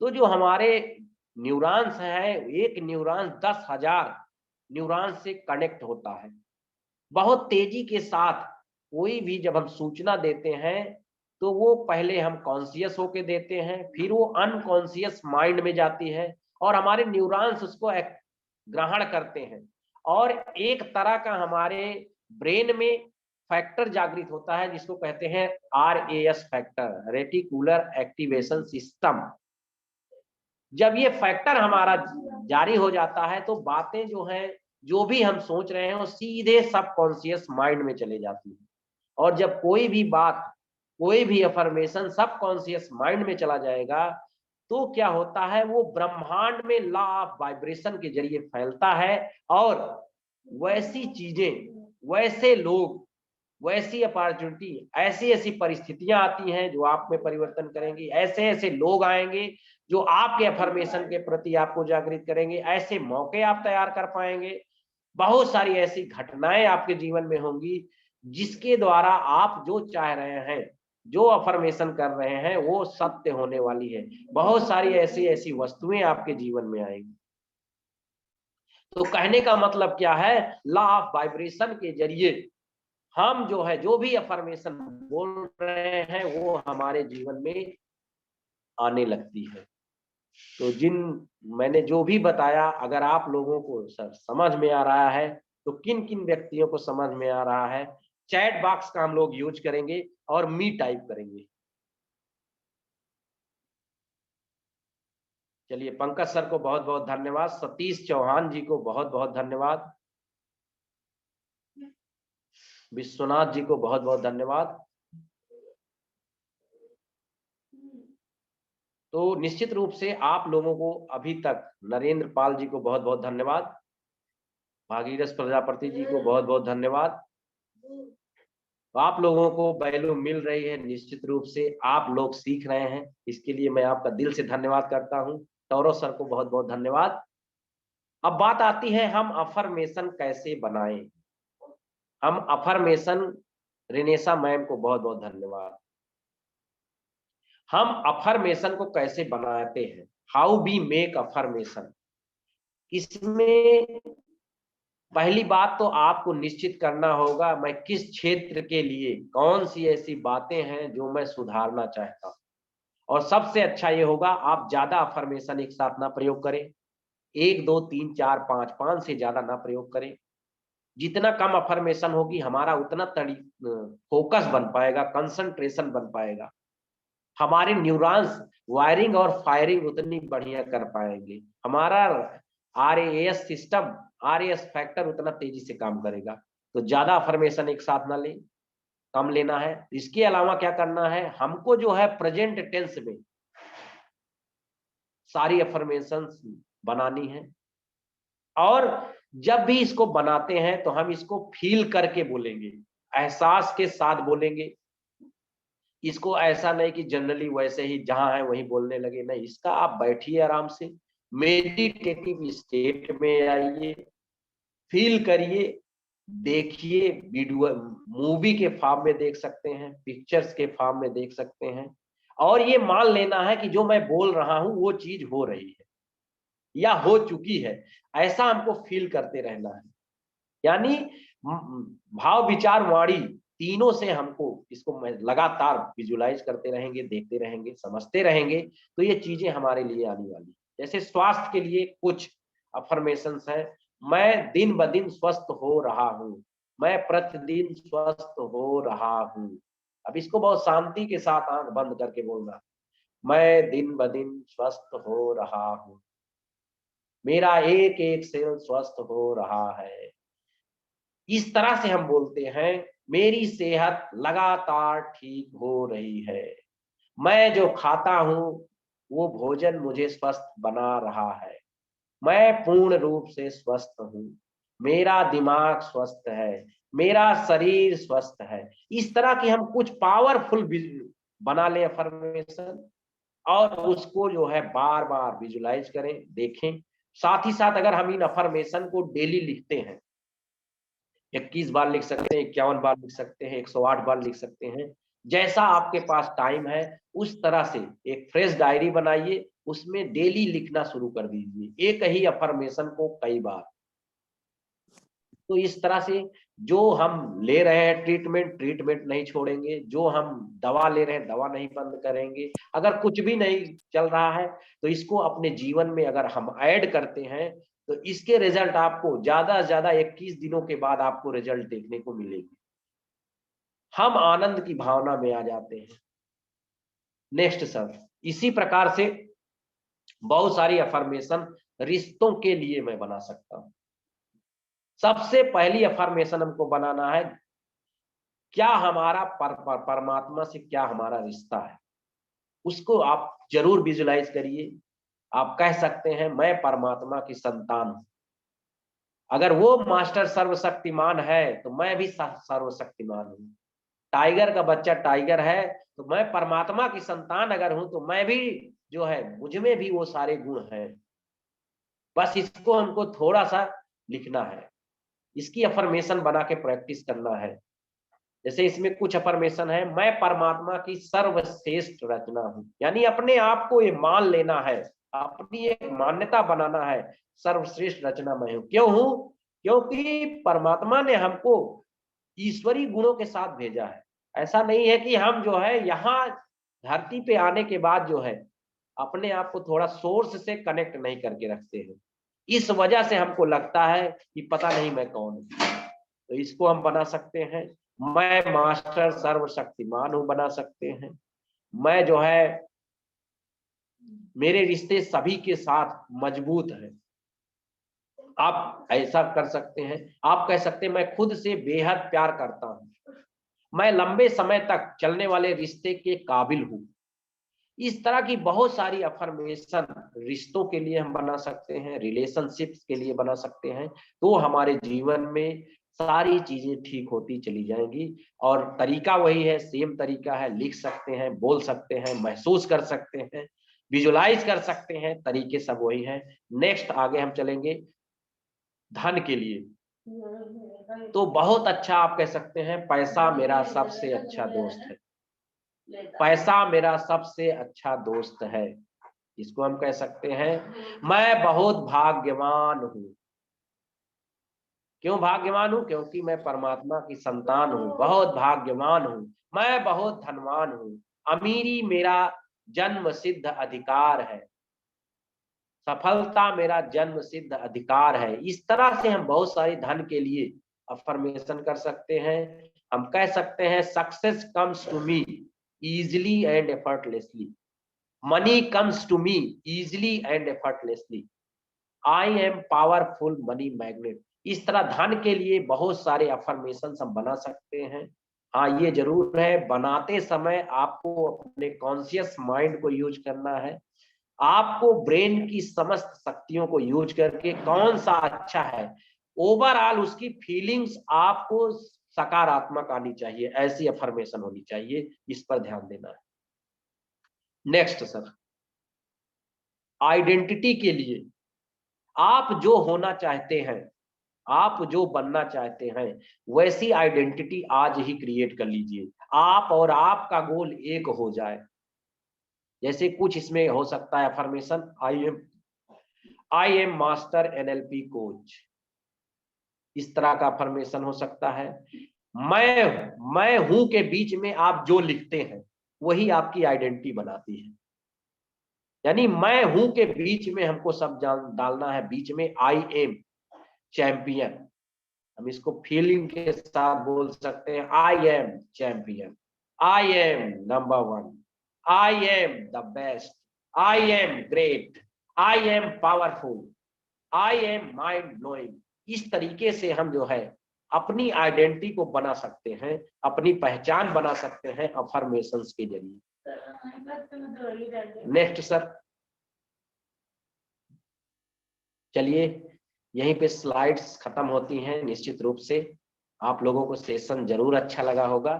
तो जो हमारे न्यूरॉन्स हैं, एक न्यूरॉन 10,000 न्यूरॉन से कनेक्ट होता है बहुत तेजी के साथ। कोई भी जब हम सूचना देते हैं तो वो पहले हम कॉन्शियस होके देते हैं, फिर वो अनकॉन्शियस माइंड में जाती है और हमारे न्यूरॉन्स उसको ग्रहण करते हैं और एक तरह का हमारे ब्रेन में फैक्टर जागृत होता है जिसको कहते हैं RAS factor, reticular activation system. जब ये फैक्टर हमारा जारी हो जाता है तो बातें जो हैं, जो भी हम सोच रहे हैं वो सीधे सबकॉन्शियस माइंड में चले जाती है। और जब कोई भी बात, कोई भी अफर्मेशन सबकॉन्शियस माइंड में चला जाएगा तो क्या होता है, वो ब्रह्मांड में लॉ ऑफ वाइब्रेशन के जरिए फैलता है और वैसी चीजें, वैसे लोग, वैसी अपॉर्चुनिटी, ऐसी ऐसी परिस्थितियां आती हैं जो आप में परिवर्तन करेंगी। ऐसे ऐसे लोग आएंगे जो आपके अफर्मेशन के प्रति आपको जागृत करेंगे। ऐसे मौके आप तैयार कर पाएंगे। बहुत सारी ऐसी घटनाएं आपके जीवन में होंगी जिसके द्वारा आप जो चाह रहे हैं, जो अफर्मेशन कर रहे हैं, वो सत्य होने वाली है। बहुत सारी ऐसी ऐसी वस्तुएं आपके जीवन में आएंगी। तो कहने का मतलब क्या है, लॉ ऑफ वाइब्रेशन के जरिए हम जो है, जो भी अफर्मेशन बोल रहे हैं वो हमारे जीवन में आने लगती है। तो मैंने जो भी बताया, अगर आप लोगों को समझ में आ रहा है तो किन किन व्यक्तियों को समझ में आ रहा है, चैट बॉक्स का हम लोग यूज करेंगे और मी टाइप करेंगे। चलिए, पंकज सर को बहुत बहुत धन्यवाद, सतीश चौहान जी को बहुत बहुत धन्यवाद, विश्वनाथ जी को बहुत बहुत धन्यवाद। तो निश्चित रूप से आप लोगों को अभी तक, नरेंद्र पाल जी को बहुत बहुत धन्यवाद, भागीरथ प्रजापति जी को बहुत बहुत धन्यवाद। आप लोगों को वैल्यू मिल रही है, निश्चित रूप से आप लोग सीख रहे हैं, इसके लिए मैं आपका दिल से धन्यवाद करता हूं। टॉरो सर को बहुत बहुत धन्यवाद। अब बात आती है, हम अफर्मेशन कैसे बनाएं। हम अफर्मेशन, रिनेशा मैम को बहुत बहुत धन्यवाद। हम अफर्मेशन को कैसे बनाते हैं, हाउ वी मेक अफर्मेशन। इसमें पहली बात तो आपको निश्चित करना होगा, मैं किस क्षेत्र के लिए, कौन सी ऐसी बातें हैं जो मैं सुधारना चाहता हूं। और सबसे अच्छा ये होगा, आप ज्यादा अफर्मेशन एक साथ ना प्रयोग करें, 1 2 3 4 5 से ज्यादा ना प्रयोग करें। जितना कम अफर्मेशन होगी हमारा उतना फोकस बन पाएगा, कंसंट्रेशन बन पाएगा, हमारे न्यूरॉन्स वायरिंग और फायरिंग उतनी बढ़िया कर पाएंगे, हमारा RAS सिस्टम, RAS फैक्टर उतना तेजी से काम करेगा। तो ज्यादा अफर्मेशन एक साथ ना लें, कम लेना है। इसके अलावा क्या करना है, हमको जो है प्रेजेंट टेंस में सारी अफर्मेशन बनानी है। और जब भी इसको बनाते हैं तो हम इसको फील करके बोलेंगे, एहसास के साथ बोलेंगे। इसको ऐसा नहीं कि जनरली वैसे ही जहां है वहीं बोलने लगे, नहीं। इसका आप बैठिए आराम से, मेडिटेटिव स्टेट में आइए, फील करिए, देखिए। वीडियो, मूवी के फॉर्म में देख सकते हैं, पिक्चर्स के फॉर्म में देख सकते हैं। और ये मान लेना है कि जो मैं बोल रहा हूं वो चीज हो रही है या हो चुकी है, ऐसा हमको फील करते रहना है। यानी भाव विचार वाणी तीनों से हमको इसको लगातार विजुलाइज करते रहेंगे, देखते रहेंगे, समझते रहेंगे, तो ये चीजें हमारे लिए आने वाली। जैसे स्वास्थ्य के लिए कुछ अफर्मेशंस है, मैं दिन ब दिन स्वस्थ हो रहा हूं, मैं प्रतिदिन स्वस्थ हो रहा हूं। अब इसको बहुत शांति के साथ आंख बंद करके बोलना, मैं दिन ब दिन स्वस्थ हो रहा हूं, मेरा एक एक सेल स्वस्थ हो रहा है। इस तरह से हम बोलते हैं, मेरी सेहत लगातार ठीक हो रही है, मैं जो खाता हूं वो भोजन मुझे स्वस्थ बना रहा है, मैं पूर्ण रूप से स्वस्थ हूं, मेरा दिमाग स्वस्थ है, मेरा शरीर स्वस्थ है। इस तरह की हम कुछ पावरफुल बना ले अफर्मेशन, और उसको जो है बार बार विजुलाइज करें, देखें। साथ ही साथ अगर हम इन अफर्मेशन को डेली लिखते हैं, 21 बार लिख सकते हैं, 51 बार लिख सकते हैं, 108 बार लिख सकते हैं, जैसा आपके पास टाइम है उस तरह से एक फ्रेश डायरी बनाइए, उसमें डेली लिखना शुरू कर दीजिए एक ही अफर्मेशन को कई बार। तो इस तरह से जो हम ले रहे हैं ट्रीटमेंट नहीं छोड़ेंगे, जो हम दवा ले रहे हैं दवा नहीं बंद करेंगे। अगर कुछ भी नहीं चल रहा है तो इसको अपने जीवन में अगर हम ऐड करते हैं तो इसके रिजल्ट आपको ज्यादा से ज्यादा 21 दिनों के बाद आपको रिजल्ट देखने को मिलेगी। हम आनंद की भावना में आ जाते हैं। नेक्स्ट सर, इसी प्रकार से बहुत सारी अफर्मेशन रिश्तों के लिए मैं बना सकता हूं। सबसे पहली अफर्मेशन हमको बनाना है, क्या हमारा परमात्मा से क्या हमारा रिश्ता है, उसको आप जरूर विजुलाइज करिए। आप कह सकते हैं मैं परमात्मा की संतान हूं। अगर वो मास्टर सर्वशक्तिमान है तो मैं भी सर्वशक्तिमान हूं। टाइगर का बच्चा टाइगर है तो मैं परमात्मा की संतान अगर हूं तो मैं भी जो है, मुझ में भी वो सारे गुण हैं। बस इसको हमको थोड़ा सा लिखना है, इसकी अफर्मेशन बना के प्रैक्टिस करना है। जैसे इसमें कुछ अफर्मेशन है, मैं परमात्मा की सर्वश्रेष्ठ रचना हूं, यानी अपने आप को ये मान लेना है, अपनी एक मान्यता बनाना है, सर्वश्रेष्ठ रचना मैं हूं। क्यों हूं? क्योंकि परमात्मा ने हमको ईश्वरी गुणों के साथ भेजा है। ऐसा नहीं है कि हम जो है यहाँ धरती पे आने के बाद जो है अपने आप को थोड़ा सोर्स से कनेक्ट नहीं करके रखते हैं। इस वजह से हमको लगता है कि पता नहीं मैं कौन हूं। तो इसको हम बना सकते हैं, मैं मास्टर सर्वशक्तिमान हूं, बना सकते हैं। मैं जो है, मेरे रिश्ते सभी के साथ मजबूत हैं। आप ऐसा कर सकते हैं। आप कह सकते हैं मैं खुद से बेहद प्यार करता हूं, मैं लंबे समय तक चलने वाले रिश्ते के काबिल हूं। इस तरह की बहुत सारी अफर्मेशन रिश्तों के लिए हम बना सकते हैं, रिलेशनशिप्स के लिए बना सकते हैं। तो हमारे जीवन में सारी चीजें ठीक होती चली जाएंगी। और तरीका वही है, सेम तरीका है, लिख सकते हैं, बोल सकते हैं, महसूस कर सकते हैं, विजुलाइज कर सकते हैं, तरीके सब वही है। नेक्स्ट आगे हम चलेंगे धन के लिए। तो बहुत अच्छा आप कह सकते हैं, पैसा मेरा सबसे अच्छा दोस्त है। पैसा मेरा सबसे अच्छा दोस्त है, इसको हम कह सकते हैं। मैं बहुत भाग्यवान हूं। क्यों भाग्यवान हूं? क्योंकि मैं परमात्मा की संतान हूं। बहुत भाग्यवान हूं, मैं बहुत धनवान हूं। अमीरी मेरा जन्म सिद्ध अधिकार है, सफलता मेरा जन्म सिद्ध अधिकार है। इस तरह से हम बहुत सारी धन के लिए अफर्मेशन कर सकते हैं। हम कह सकते हैं success comes to me easily and effortlessly, money comes to me easily and effortlessly, I am powerful money magnet। इस तरह धन के लिए बहुत सारे अफर्मेशन हम बना सकते हैं। हाँ, ये जरूर है, बनाते समय आपको अपने कॉन्शियस माइंड को यूज करना है। आपको ब्रेन की समस्त शक्तियों को यूज करके कौन सा अच्छा है, ओवरऑल उसकी फीलिंग्स आपको सकारात्मक आनी चाहिए, ऐसी अफर्मेशन होनी चाहिए। इस पर ध्यान देना है। नेक्स्ट सर, आइडेंटिटी के लिए आप जो होना चाहते हैं, आप जो बनना चाहते हैं, वैसी आइडेंटिटी आज ही क्रिएट कर लीजिए। आप और आपका गोल एक हो जाए। जैसे कुछ इसमें हो सकता है affirmation, I am master NLP coach, इस तरह का अफर्मेशन हो सकता है। मैं हूं के बीच में आप जो लिखते हैं वही आपकी आइडेंटिटी बनाती है। यानी मैं हूं के बीच में हमको सब डालना है, बीच में आई एम चैंपियन। हम इसको फीलिंग के साथ बोल सकते हैं, I am champion, I am number one, I am the best, I am great, I am powerful, I am mind blowing. इस तरीके से हम जो है अपनी आइडेंटिटी को बना सकते हैं, अपनी पहचान बना सकते हैं अफर्मेशंस के जरिए। नेक्स्ट सर, चलिए यहीं पे स्लाइड्स खत्म होती हैं। निश्चित रूप से आप लोगों को सेशन जरूर अच्छा लगा होगा।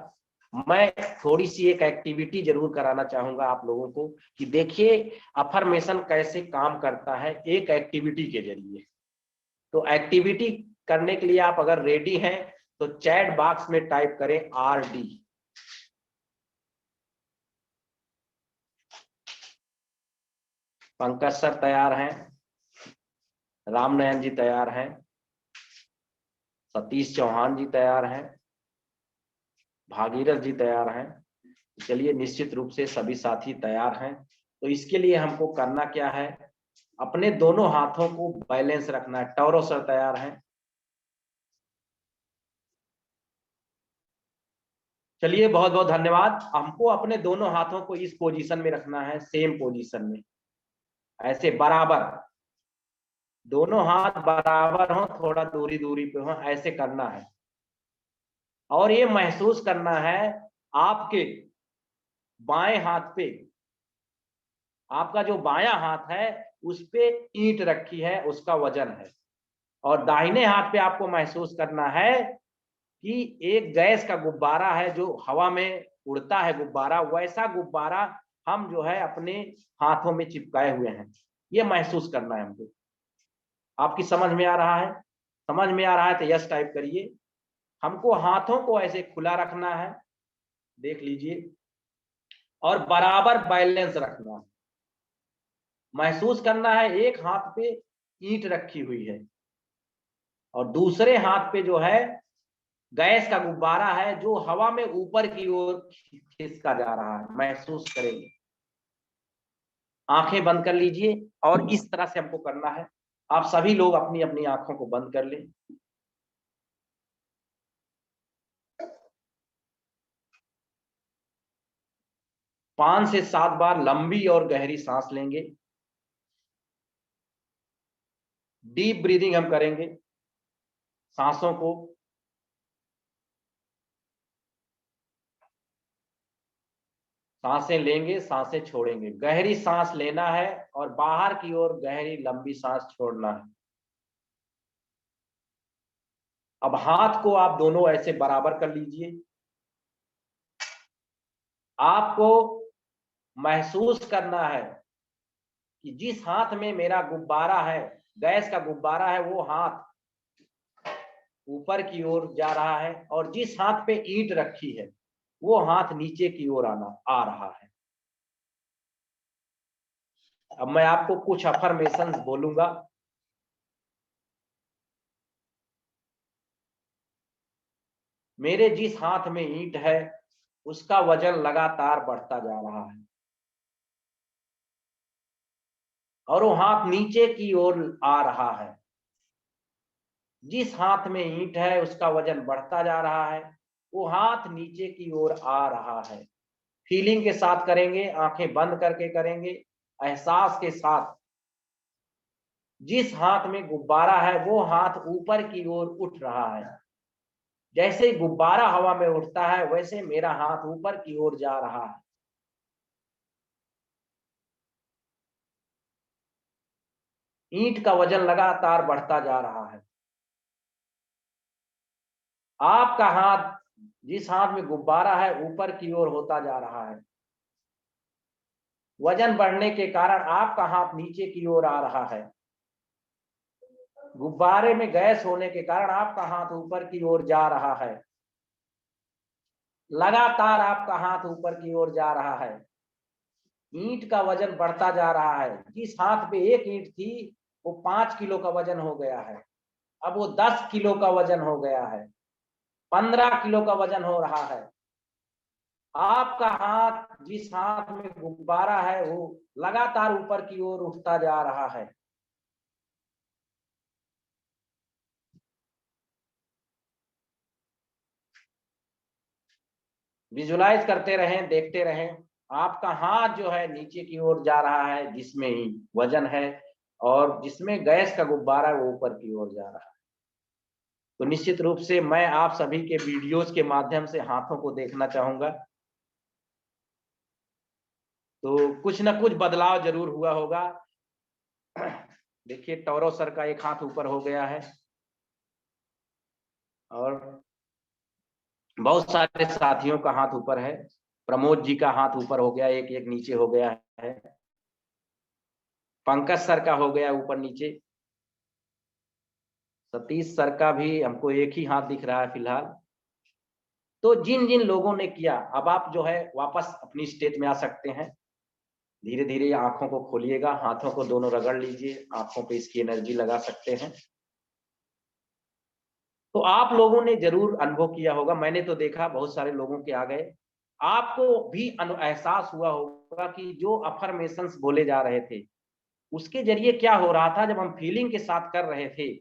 मैं थोड़ी सी एक एक्टिविटी जरूर कराना चाहूंगा आप लोगों को कि देखिए अफर्मेशन कैसे काम करता है एक एक्टिविटी के जरिए। तो एक्टिविटी करने के लिए आप अगर रेडी हैं तो चैट बॉक्स में टाइप करें RD। पंकज सर तैयार हैं, राम नयन जी तैयार हैं, सतीश चौहान जी तैयार हैं, भागीरथ जी तैयार हैं। चलिए निश्चित रूप से सभी साथी तैयार हैं। तो इसके लिए हमको करना क्या है, अपने दोनों हाथों को बैलेंस रखना है। टॉरो सर तैयार है? चलिए, बहुत बहुत धन्यवाद। हमको अपने दोनों हाथों को इस पोजीशन में रखना है, सेम पोजीशन में, ऐसे बराबर, दोनों हाथ बराबर हो, थोड़ा दूरी दूरी पे हो, ऐसे करना है। और ये महसूस करना है आपके बाएं हाथ पे, आपका जो बायां हाथ है उस पे ईंट रखी है, उसका वजन है। और दाहिने हाथ पे आपको महसूस करना है कि एक गैस का गुब्बारा है जो हवा में उड़ता है गुब्बारा, वैसा गुब्बारा हम जो है अपने हाथों में चिपकाए हुए हैं। ये महसूस करना है हमको। आपकी समझ में आ रहा है? समझ में आ रहा है तो यस टाइप करिए। हमको हाथों को ऐसे खुला रखना है, देख लीजिए, और बराबर बैलेंस रखना है। महसूस करना है एक हाथ पे ईंट रखी हुई है और दूसरे हाथ पे जो है गैस का गुब्बारा है जो हवा में ऊपर की ओर खिसका जा रहा है। महसूस करेंगे। आंखें बंद कर लीजिए और इस तरह से हमको करना है। आप सभी लोग अपनी अपनी आंखों को बंद कर लें। पांच से 7 बार लंबी और गहरी सांस लेंगे। डीप ब्रीदिंग हम करेंगे। सांसों को सांसें लेंगे, सांसें छोड़ेंगे। गहरी सांस लेना है और बाहर की ओर गहरी लंबी सांस छोड़ना है। अब हाथ को आप दोनों ऐसे बराबर कर लीजिए। आपको महसूस करना है कि जिस हाथ में मेरा गुब्बारा है, गैस का गुब्बारा है, वो हाथ ऊपर की ओर जा रहा है और जिस हाथ पे ईंट रखी है वो हाथ नीचे की ओर आ रहा है। अब मैं आपको कुछ अफर्मेशंस बोलूंगा। मेरे जिस हाथ में ईंट है उसका वजन लगातार बढ़ता जा रहा है और वो हाथ नीचे की ओर आ रहा है। जिस हाथ में ईंट है उसका वजन बढ़ता जा रहा है, वो हाथ नीचे की ओर आ रहा है। फीलिंग के साथ करेंगे, आंखें बंद करके करेंगे, एहसास के साथ। जिस हाथ में गुब्बारा है वो हाथ ऊपर की ओर उठ रहा है। जैसे गुब्बारा हवा में उठता है वैसे मेरा हाथ ऊपर की ओर जा रहा है। ईंट का वजन लगातार बढ़ता जा रहा है। आपका हाथ, जिस हाथ में गुब्बारा है, ऊपर की ओर होता जा रहा है। वजन बढ़ने के कारण आपका हाथ नीचे की ओर आ रहा है। गुब्बारे में गैस होने के कारण आपका हाथ ऊपर की ओर जा रहा है। लगातार आपका हाथ ऊपर की ओर जा रहा है। ईंट का वजन बढ़ता जा रहा है। जिस हाथ पे एक ईंट थी वो 5 किलो का वजन हो गया है, अब वो 10 किलो का वजन हो गया है, 15 किलो का वजन हो रहा है। आपका हाथ, जिस हाथ में गुब्बारा है, वो लगातार ऊपर की ओर उठता जा रहा है। विजुलाइज करते रहें, देखते रहें। आपका हाथ जो है नीचे की ओर जा रहा है जिसमें ही वजन है, और जिसमें गैस का गुब्बारा है वो ऊपर की ओर जा रहा है। तो निश्चित रूप से मैं आप सभी के वीडियोस के माध्यम से हाथों को देखना चाहूंगा। तो कुछ ना कुछ बदलाव जरूर हुआ होगा। देखिए, टॉरो सर का एक हाथ ऊपर हो गया है और बहुत सारे साथियों का हाथ ऊपर है। प्रमोद जी का हाथ ऊपर हो गया, एक एक नीचे हो गया है। पंकज सर का हो गया ऊपर नीचे। सतीश सर का भी हमको एक ही हाथ दिख रहा है फिलहाल। तो जिन जिन लोगों ने किया, अब आप जो है वापस अपनी स्टेट में आ सकते हैं। धीरे धीरे आंखों को खोलिएगा, हाथों को दोनों रगड़ लीजिए, आंखों पे इसकी एनर्जी लगा सकते हैं। तो आप लोगों ने जरूर अनुभव किया होगा, मैंने तो देखा बहुत सारे लोगों के आ गए। आपको भी एहसास हुआ होगा कि जो अफर्मेशंस बोले जा रहे थे उसके जरिए क्या हो रहा था, जब हम फीलिंग के साथ कर रहे थे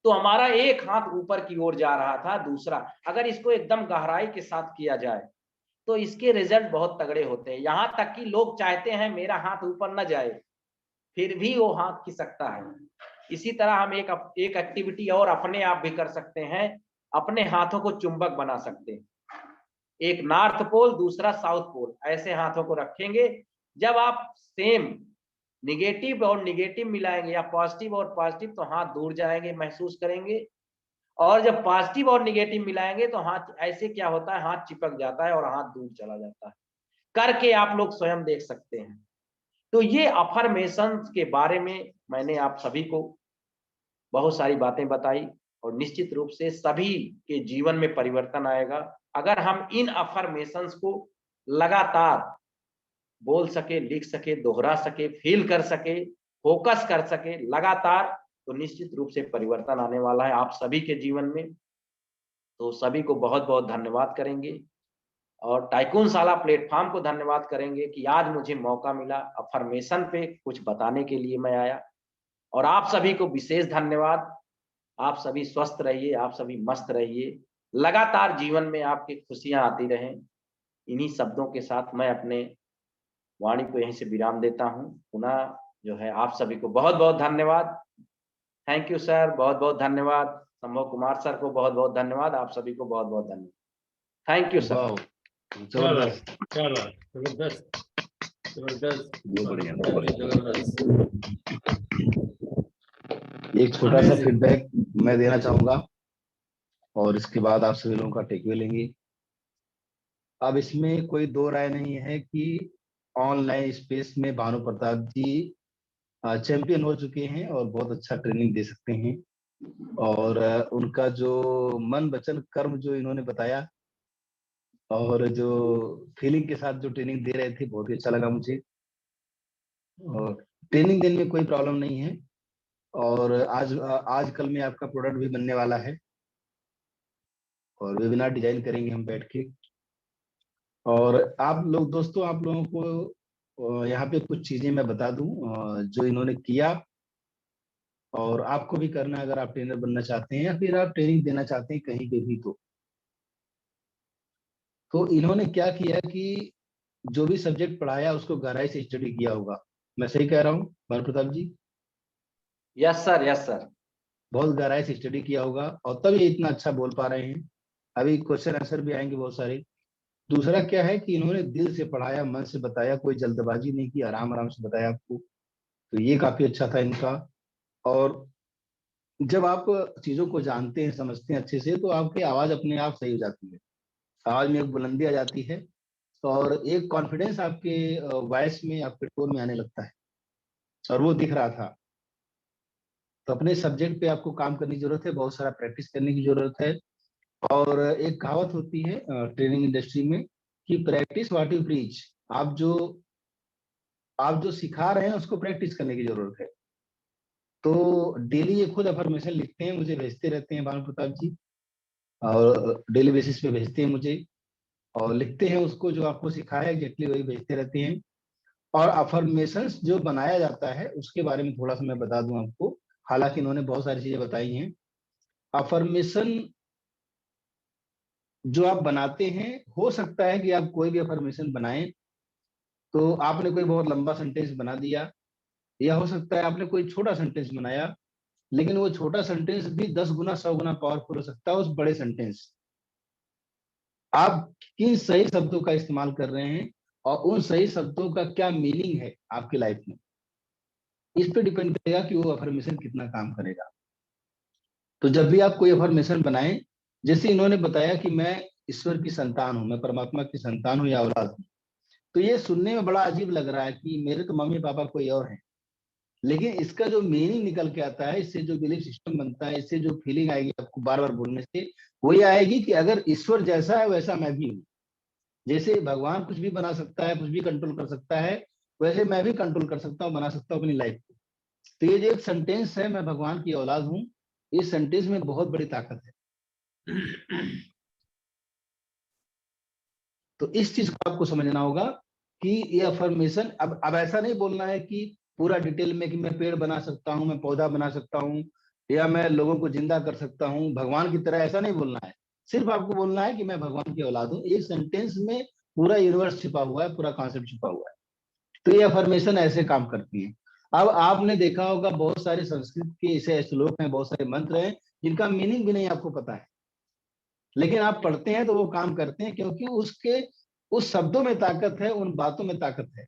तो हमारा एक हाथ ऊपर की ओर जा रहा था, दूसरा अगर इसको एकदम गहराई के साथ किया जाए तो इसके रिजल्ट बहुत तगड़े होते हैं। यहाँ तक कि लोग चाहते हैं मेरा हाथ ऊपर न जाए, फिर भी वो हाथ खिसकता है। इसी तरह हम एक एक्टिविटी और अपने आप भी कर सकते हैं, अपने हाथों को चुंबक बना सकते हैं। एक नॉर्थ पोल, दूसरा साउथ पोल, ऐसे हाथों को रखेंगे। जब आप सेम निगेटिव और निगेटिव मिलाएंगे या पॉजिटिव और पॉजिटिव, तो हाथ दूर जाएंगे, महसूस करेंगे। और जब पॉजिटिव और निगेटिव मिलाएंगे तो हाथ ऐसे क्या होता है, हाथ चिपक जाता है और हाथ दूर चला जाता है। करके आप लोग स्वयं देख सकते हैं। तो ये अफर्मेशंस के बारे में मैंने आप सभी को बहुत सारी बातें बताई और निश्चित रूप से सभी के जीवन में परिवर्तन आएगा अगर हम इन अफर्मेशंस को लगातार बोल सके, लिख सके, दोहरा सके, फील कर सके, फोकस कर सके लगातार, तो निश्चित रूप से परिवर्तन आने वाला है आप सभी के जीवन में। तो सभी को बहुत बहुत धन्यवाद करेंगे और टाइकून शाला प्लेटफॉर्म को धन्यवाद करेंगे कि आज मुझे मौका मिला अफर्मेशन पे कुछ बताने के लिए मैं आया। और आप सभी को विशेष धन्यवाद। आप सभी स्वस्थ रहिए, आप सभी मस्त रहिए, लगातार जीवन में आपकी खुशियां आती रहें। इन्हीं शब्दों के साथ मैं अपने वाणी को यहीं से विराम देता हूं। पुनः जो है आप सभी को बहुत बहुत धन्यवाद। थैंक यू सर, बहुत बहुत धन्यवाद। संभव कुमार सर को बहुत बहुत धन्यवाद। आप सभी को बहुत बहुत धन्यवाद। Thank you sir. वाह, क्या बात, जबरदस्त, क्या बात, जबरदस्त, जबरदस्त, बहुत बढ़िया। जबरदस्त। एक छोटा सा Amazing. फीडबैक मैं देना चाहूंगा और इसके बाद आप सभी लोगों का टेकअवे लेंगे। अब इसमें कोई दो राय नहीं है कि ऑनलाइन स्पेस में भानु प्रताप जी चैंपियन हो चुके हैं और बहुत अच्छा ट्रेनिंग दे सकते हैं। और उनका जो मन वचन कर्म जो इन्होंने बताया और जो फीलिंग के साथ जो ट्रेनिंग दे रहे थे, बहुत ही अच्छा लगा मुझे। और ट्रेनिंग देने में कोई प्रॉब्लम नहीं है। और आज कल में आपका प्रोडक्ट भी बनने वाला है और वेबिनार डिजाइन करेंगे हम बैठ के। और आप लोग दोस्तों, आप लोगों को यहाँ पे कुछ चीजें मैं बता दूं जो इन्होंने किया और आपको भी करना है अगर आप ट्रेनर बनना चाहते हैं या फिर आप ट्रेनिंग देना चाहते हैं कहीं पे भी। तो इन्होंने क्या किया कि जो भी सब्जेक्ट पढ़ाया उसको गहराई से स्टडी किया होगा। मैं सही कह रहा हूँ Bhanu Pratap ji? Yes sir, yes sir. बहुत गहराई से स्टडी किया होगा और तब ये इतना अच्छा बोल पा रहे हैं। अभी क्वेश्चन आंसर भी आएंगे बहुत सारे। दूसरा क्या है कि इन्होंने दिल से पढ़ाया, मन से बताया, कोई जल्दबाजी नहीं की, आराम आराम से बताया आपको। तो ये काफी अच्छा था इनका। और जब आप चीजों को जानते हैं, समझते हैं अच्छे से, तो आपकी आवाज अपने आप सही हो जाती है। आवाज में एक बुलंदी आ जाती है और एक कॉन्फिडेंस आपके वॉइस में, आपके टोन में आने लगता है और वो दिख रहा था। तो अपने सब्जेक्ट पे आपको काम करने की जरूरत है, बहुत सारा प्रैक्टिस करने की जरूरत है। और एक कहावत होती है ट्रेनिंग इंडस्ट्री में कि प्रैक्टिस व्हाट यू प्रीच। आप जो सिखा रहे हैं उसको प्रैक्टिस करने की जरूरत है। तो डेली ये खुद अफर्मेशन लिखते हैं, मुझे भेजते रहते हैं भानु प्रताप जी, और डेली बेसिस पे भेजते हैं मुझे और लिखते हैं उसको, जो आपको सिखाया एग्जैक्टली वही भेजते रहते हैं। और अफर्मेशंस जो बनाया जाता है उसके बारे में थोड़ा सा मैं बता दूं आपको। हालांकि इन्होंने बहुत सारी चीजें बताई हैं। अफर्मेशन जो आप बनाते हैं, हो सकता है कि आप कोई भी अफर्मेशन बनाएं तो आपने कोई बहुत लंबा सेंटेंस बना दिया, या हो सकता है आपने कोई छोटा सेंटेंस बनाया, लेकिन वो छोटा सेंटेंस भी 10 गुना 100 गुना पावरफुल हो सकता है उस बड़े सेंटेंस। आप किन सही शब्दों का इस्तेमाल कर रहे हैं और उन सही शब्दों का क्या मीनिंग है आपकी लाइफ में, इस पे डिपेंड करेगा कि वो अफर्मेशन कितना काम करेगा। तो जब भी आप कोई अफर्मेशन बनाएं, जैसे इन्होंने बताया कि मैं ईश्वर की संतान हूं, मैं परमात्मा की संतान हूं या औलाद हूं, तो ये सुनने में बड़ा अजीब लग रहा है कि मेरे तो मम्मी पापा कोई और हैं। लेकिन इसका जो मीनिंग निकल के आता है, इससे जो बिलीफ सिस्टम बनता है, इससे जो फीलिंग आएगी आपको बार बार बोलने से, वो ये आएगी कि अगर ईश्वर जैसा है वैसा मैं भी हूँ। जैसे भगवान कुछ भी बना सकता है, कुछ भी कंट्रोल कर सकता है, वैसे मैं भी कंट्रोल कर सकता हूँ, बना सकता हूँ अपनी लाइफ को। तो ये जो एक सेंटेंस है, मैं भगवान की औलाद हूँ, इस सेंटेंस में बहुत बड़ी ताकत है। तो इस चीज को आपको समझना होगा कि ये अफर्मेशन, अब ऐसा नहीं बोलना है कि पूरा डिटेल में कि मैं पेड़ बना सकता हूँ, मैं पौधा बना सकता हूँ, या मैं लोगों को जिंदा कर सकता हूँ भगवान की तरह, ऐसा नहीं बोलना है। सिर्फ आपको बोलना है कि मैं भगवान की औलाद हूँ। एक सेंटेंस में पूरा यूनिवर्स छिपा हुआ है, पूरा कॉन्सेप्ट छिपा हुआ है। तो ये अफर्मेशन ऐसे काम करती है। अब आपने देखा होगा बहुत सारे संस्कृत के ऐसे श्लोक हैं, बहुत सारे मंत्र हैं जिनका मीनिंग भी नहीं आपको पता है, लेकिन आप पढ़ते हैं तो वो काम करते हैं, क्योंकि उसके उस शब्दों में ताकत है, उन बातों में ताकत है।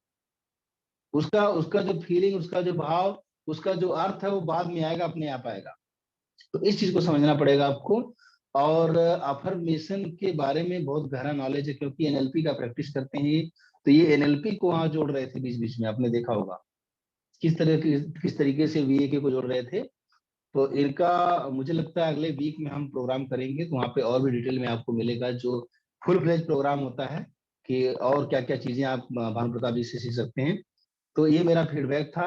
उसका उसका जो फीलिंग, उसका जो भाव, उसका जो अर्थ है वो बाद में आएगा, अपने आप आएगा। तो इस चीज को समझना पड़ेगा आपको। और अफर्मेशन के बारे में बहुत गहरा नॉलेज है, क्योंकि एनएलपी का प्रैक्टिस करते हैं। तो ये एनएलपी को वहां जोड़ रहे थे बीच बीच में, आपने देखा होगा किस तरीके से वीए को जोड़ रहे थे। तो इनका मुझे लगता है अगले वीक में हम प्रोग्राम करेंगे, तो वहाँ पे और भी डिटेल में आपको मिलेगा, जो फुल फ्लेज प्रोग्राम होता है कि और क्या क्या चीजें आप भानु प्रताप जी से सीख सकते हैं। तो ये मेरा फीडबैक था।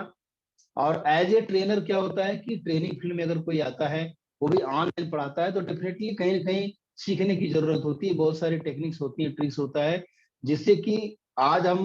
और एज ए ट्रेनर क्या होता है कि ट्रेनिंग फील्ड में अगर कोई आता है, वो भी ऑनलाइन पढ़ाता है, तो डेफिनेटली कहीं ना कहीं सीखने की जरूरत होती है। बहुत सारी टेक्निक्स होती है, ट्रिक्स होता है, जिससे कि आज हम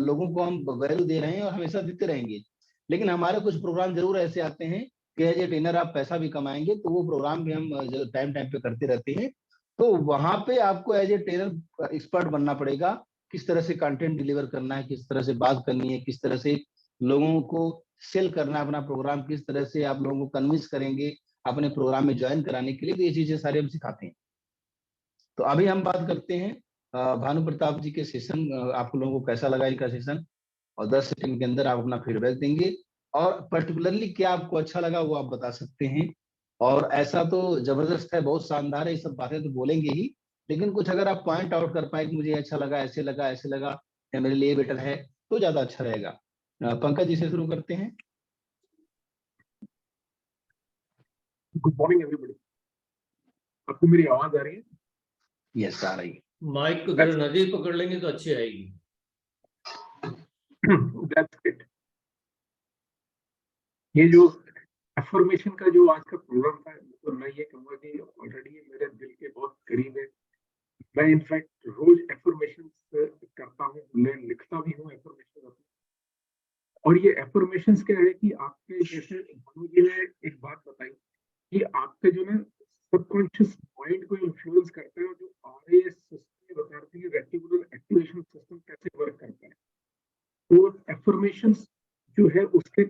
लोगों को हम वैल्यू दे रहे हैं और हमेशा देते रहेंगे। लेकिन हमारे कुछ प्रोग्राम जरूर ऐसे आते हैं कि एज ए ट्रेनर आप पैसा भी कमाएंगे, तो वो प्रोग्राम भी हम टाइम टाइम पे करते रहते हैं। तो वहां पे आपको एज ए ट्रेनर एक्सपर्ट बनना पड़ेगा, किस तरह से कंटेंट डिलीवर करना है, किस तरह से बात करनी है, किस तरह से लोगों को सेल करना है अपना प्रोग्राम, किस तरह से आप लोगों को कन्विंस करेंगे अपने प्रोग्राम में ज्वाइन कराने के लिए। तो ये चीजें सारे हम सिखाते हैं। तो अभी हम बात करते हैं भानु प्रताप जी के सेशन। आप लोगों को कैसा लगा इनका सेशन, और 10 सेकंड के अंदर आप अपना फीडबैक देंगे। और पर्टिकुलरली क्या आपको अच्छा लगा वो आप बता सकते हैं। और ऐसा तो जबरदस्त है, बहुत शानदार है, ये सब बातें तो बोलेंगे ही, लेकिन कुछ अगर आप पॉइंट आउट कर पाए कि मुझे अच्छा लगा, ऐसे लगा, ऐसे लगा, या मेरे लिए बेटर है, तो ज्यादा अच्छा रहेगा। पंकज जी से शुरू करते हैं। Good morning everybody. आपको मेरी आवाज आ रही है? यस, आ रही है। माइक को जरा नजदीक पकड़ लेंगे तो अच्छी आएगी। That's great. ये जो एफर्मेशन का जो आज का प्रोग्राम था, तो मैं ये कहूंगा कि ऑलरेडी मेरे दिल के बहुत करीब है। मैं इनफैक्ट रोज एफर्मेशन करता हूँ, मैं लिखता भी हूँ एफर्मेशन। और ये एफर्मेशंस क्या है कि आपके, जैसे भानु जी ने एक बात बताई कि आपके जो ना सबकॉन्शियस माइंड को इन्फ्लुएंस करता है, और जो आरएएस सिस्टम बताते हैं रेटिकुलर एक्टिवेशन सिस्टम कैसे वर्क करता है। तो एफर्मेशंस जो है उसके,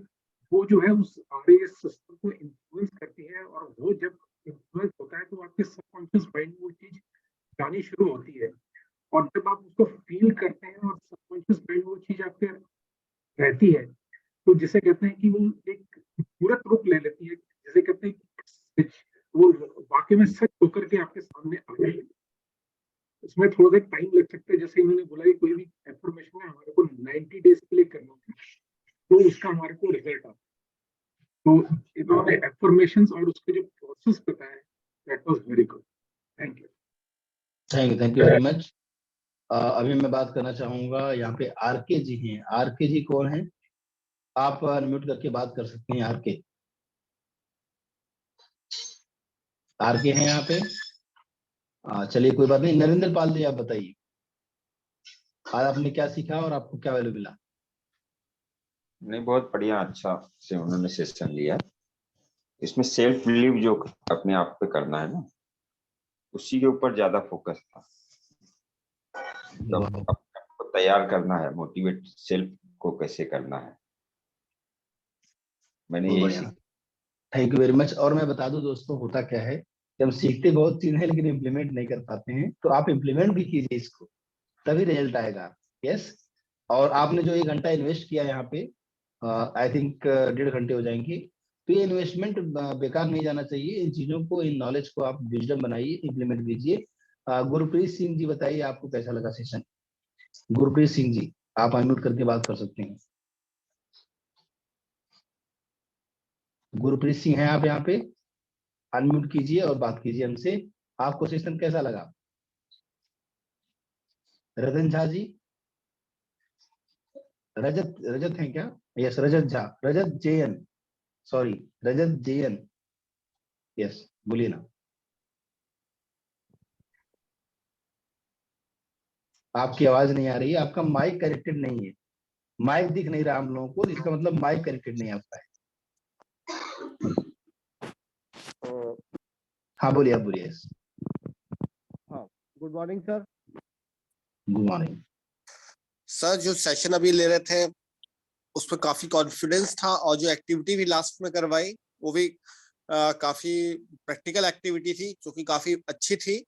वो जो है उस आरएएस सिस्टम को इन्फ्लुएंस करती है, और वो जब इन्फ्लुएंस होता है तो आपके सबकॉन्शियस माइंड में वो चीज जानी शुरू होती है। और जब आप उसको फील करते हैं और सबकॉन्शियस माइंड वो चीज आपके रहती है, तो जिसे कहते हैं कि वो एक पूरक रूप ले लेती है, जिसे कहते हैं कि वो वाकई में सच होकर के आपके सामने आ गई। इसमें थोड़ा सा टाइम लग सकता है, जैसे इन्होंने बोला कि कोई भी एफर्मेशन है हमारे को 90 डेज के लिए करना है, तो उसका हमारे को रिजल्ट आता है। तो इन्होंने एफर्मेशंस और उसके जो प्रोसेस बताया, that was very good. Thank you. Thank you very much. अभी मैं बात करना चाहूंगा, यहाँ पे आरके जी हैं। आरके जी कौन है? आप अनम्यूट करके बात कर सकते हैं। आरके, आरके हैं यहाँ पे? चलिए कोई बात नहीं। नरेंद्र पाल जी आप बताइए, आज आपने क्या सीखा और आपको क्या वैल्यू मिला? नहीं, बहुत बढ़िया, अच्छा से उन्होंने सेशन लिया। इसमें सेल्फ बिलीव जो अपने आप पे करना है ना, उसी के ऊपर ज्यादा फोकस था। मतलब अपने आप को तैयार करना है, मोटिवेट सेल्फ को कैसे करना है, मैंने यही सीखा। Thank you very much. और मैं बता दूं दोस्तों, होता क्या है कि हम सीखते बहुत चीजें हैं लेकिन इम्प्लीमेंट नहीं कर पाते हैं। तो आप इम्प्लीमेंट भी कीजिए इसको, तभी रिजल्ट आएगा। यस। और आपने जो 1 घंटा इन्वेस्ट किया यहाँ पे, आई थिंक 1.5 घंटे हो जाएंगे, तो ये इन्वेस्टमेंट बेकार नहीं जाना चाहिए। इन चीजों को, इन नॉलेज को आप विजडम बनाइए, इम्प्लीमेंट कीजिए। गुरप्रीत सिंह जी बताइए आपको कैसा लगा सेशन। गुरप्रीत सिंह जी, आप अनम्यूट करके बात कर सकते हैं। गुरप्रीत सिंह हैं आप यहाँ पे? अनम्यूट कीजिए और बात कीजिए हमसे। आपको सेशन कैसा लगा? रतन झा जी, रजत रजत हैं क्या? यस, रजत झा, रजत जेएन, सॉरी, रजत जेएन। यस, बोलिए ना। आपकी आवाज नहीं आ रही है, आपका माइक कनेक्टेड नहीं है। माइक दिख नहीं रहा हम लोगों को, इसका मतलब माइक कनेक्टेड नहीं आपका है। हाँ बोलिए, आप बोलिए। Good morning sir. Good morning. Sir जो सेशन अभी ले रहे थे उसमें काफी कॉन्फिडेंस था, और जो एक्टिविटी भी लास्ट में करवाई वो भी काफी प्रैक्टिकल एक्टिविटी थी जो कि काफी अच्छी थी।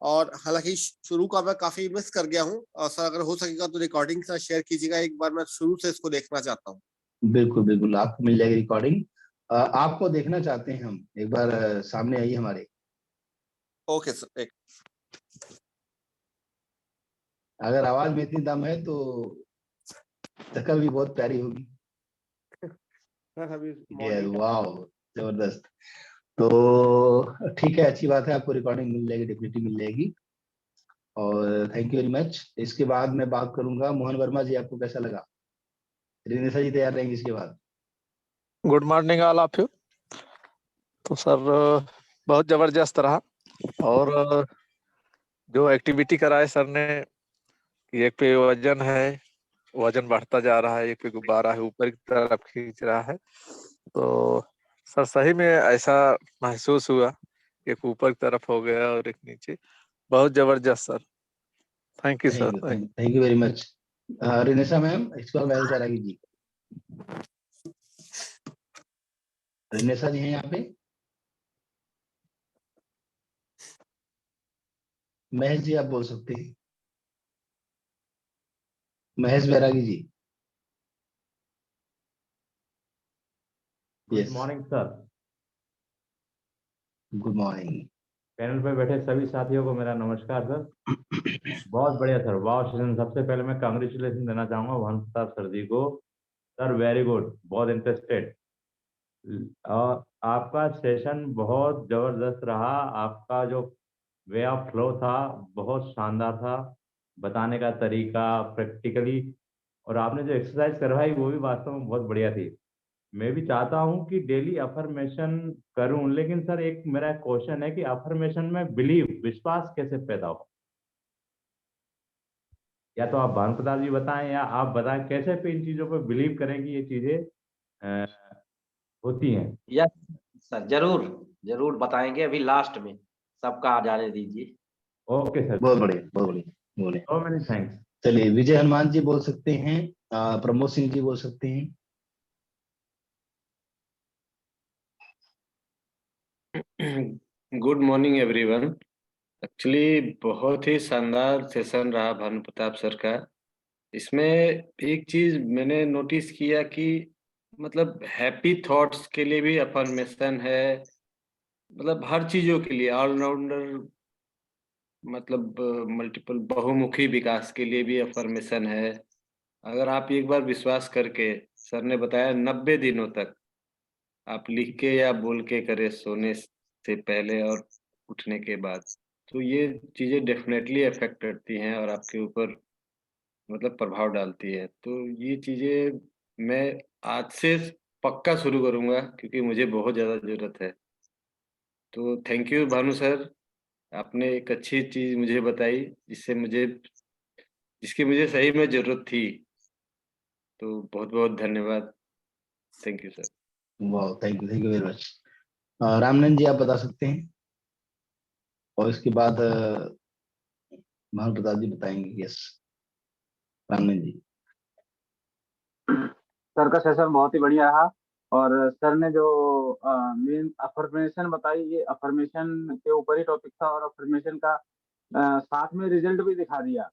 और हालांकि शुरू का मैं काफी मिस कर गया हूँ, और सर अगर हो सकेगा तो रिकॉर्डिंग से शेयर कीजिएगा, एक बार मैं शुरू से इसको देखना चाहता हूँ। बिल्कुल बिल्कुल, आपको मिल जाएगी रिकॉर्डिंग। आपको देखना चाहते हैं हम, एक बार सामने आइए हमारे। Okay sir. एक अगर आवाज में इतनी दम है तो शक्ल भी बहुत प्यारी होगी। सर अभी वाह, जबरदस्त। तो ठीक है, अच्छी बात है, आपको रिकॉर्डिंग मिल जाएगी, डेफिनेटली मिल जाएगी। और थैंक यू वेरी मच। इसके बाद मैं बात करूंगा मोहन वर्मा जी, आपको कैसा लगा? रिनेशा जी तैयार रहेंगे इसके बाद। Good morning all of you. तो सर बहुत जबरदस्त रहा, और जो एक्टिविटी कराए सर ने, एक पे वजन है, वजन बढ़ता जा रहा है, एक पे गुब्बारा है ऊपर की तरफ खींच रहा है। तो सर सही में ऐसा महसूस हुआ, एक ऊपर की तरफ हो गया और एक नीचे। बहुत जबरदस्त sir, thank you sir. Thank you very much. Rinesha ma'am, इसके बाद महल चारागी जी। रिनेशा जी हैं यहाँ पे? महेश जी आप बोल सकते हैं, Mahesh Bairagi ji. Good morning sir. Good morning. Panel पे बैठे सभी साथियों को मेरा नमस्कार सर। बहुत बढ़िया सर, वाह सेशन। सबसे पहले मैं कांग्रेचुलेशन देना चाहूंगा भानु प्रताप सर जी को। सर वेरी गुड, बहुत इंटरेस्टेड। और आपका सेशन बहुत जबरदस्त रहा। आपका जो वे ऑफ फ्लो था बहुत शानदार था, बताने का तरीका प्रैक्टिकली, और आपने जो एक्सरसाइज करवाई वो भी वास्तव में बहुत बढ़िया थी। मैं भी चाहता हूं कि डेली अफर्मेशन करूं, लेकिन सर एक मेरा क्वेश्चन है कि अफर्मेशन में बिलीव, विश्वास कैसे पैदा हो? या तो आप भानु प्रताप जी बताएं, या आप बताएं कैसे पे इन चीजों पर बिलीव करें कि ये चीजें होती हैं। यस सर, जरूर जरूर बताएंगे, अभी लास्ट में सबका आ जाने दीजिए। ओके सर, बहुत बढ़िया, बहुत बढ़िया, बोले। सो मेनी थैंक्स। चलिए, विजय हनुमान जी बोल सकते हैं, प्रमोद सिंह जी बोल सकते हैं। Good morning everyone. एक्चुअली बहुत ही शानदार सेशन रहा भानु प्रताप सर का। इसमें एक चीज मैंने नोटिस किया कि मतलब हैप्पी थॉट्स के लिए भी अफर्मेशन है, मतलब हर चीजों के लिए ऑलराउंडर, मतलब मल्टीपल बहुमुखी विकास के लिए भी अफर्मेशन है। अगर आप एक बार विश्वास करके, सर ने बताया 90 दिनों तक आप लिख के या बोल के करें सोने से पहले और उठने के बाद, तो ये चीजें डेफिनेटली अफेक्ट करती हैं और आपके ऊपर मतलब प्रभाव डालती है। तो ये चीजें मैं आज से पक्का शुरू करूंगा, क्योंकि मुझे बहुत ज्यादा जरूरत है। तो थैंक यू भानु सर, आपने एक अच्छी चीज मुझे बताई जिसकी मुझे सही में जरूरत थी। तो बहुत बहुत धन्यवाद। Thank you sir. वाह, thank you very much. Ramanand ji आप बता सकते हैं, और इसके बाद भानु प्रताप जी बताएंगे। यस, रामनंद जी। सर का सेशन बहुत ही बढ़िया रहा, और सर ने जो मेन अफर्मेशन बताई, ये अफर्मेशन के ऊपर ही टॉपिक था, और अफर्मेशन का साथ में रिजल्ट भी दिखा दिया।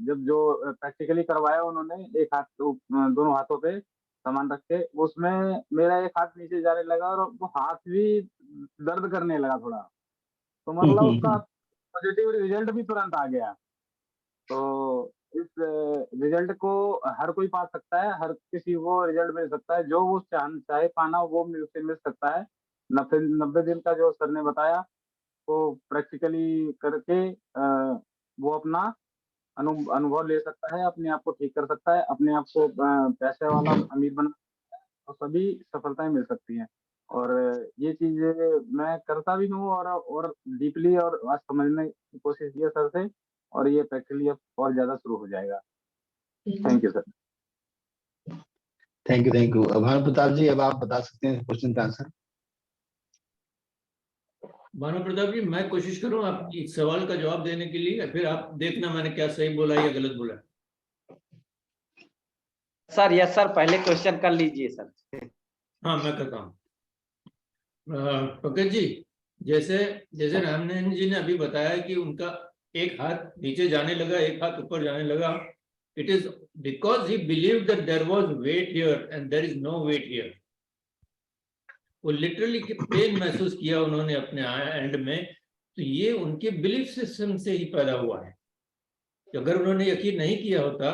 जब जो प्रैक्टिकली करवाया उन्होंने, एक हाथ दोनों हाथों पे सामान रख के, उसमें मेरा एक हाथ नीचे जाने लगा और वो हाथ भी दर्द करने लगा थोड़ा। तो मतलब उसका पॉजिटिव रिजल्ट भी तुरंत आ गया। तो इस रिजल्ट को हर कोई पा सकता है, हर किसी को रिजल्ट मिल सकता है, जो वो चाहे पाना वो उसे मिल सकता है। 90 दिन का जो सर ने बताया वो प्रैक्टिकली करके वो अपना अनुभव ले सकता है, अपने आप को ठीक कर सकता है, अपने आप को पैसे वाला अमीर बना, तो सभी सफलताएं मिल सकती हैं। और ये चीज मैं करता भी हूँ, और डीपली और आज समझने की कोशिश की है सर से, और ये प्रैक्टिकली अब और ज्यादा शुरू हो जाएगा। Thank you sir. Thank you. Bhanu Pratap ji, अब आप बता सकते हैं क्वेश्चन का आंसर। भानु प्रताप जी, मैं कोशिश करूं आपकी सवाल का जवाब देने के लिए, फिर आप देखना मैंने क्या सही बोला या गलत बोला। सर यस सर, पहले क्वेश्चन कर लीजिए सर। हाँ मैं करता हूँ। पंकज जी, जैसे जैसे रामनारायण जी ने अभी बताया कि उनका एक हाथ नीचे जाने लगा, एक हाथ ऊपर जाने लगा, it is because he believe that there was weight here and there is no weight here. वो लिटरली पेन महसूस किया उन्होंने अपने एंड में, तो ये उनके बिलीफ सिस्टम से ही पैदा हुआ है। कि अगर उन्होंने यकीन नहीं किया होता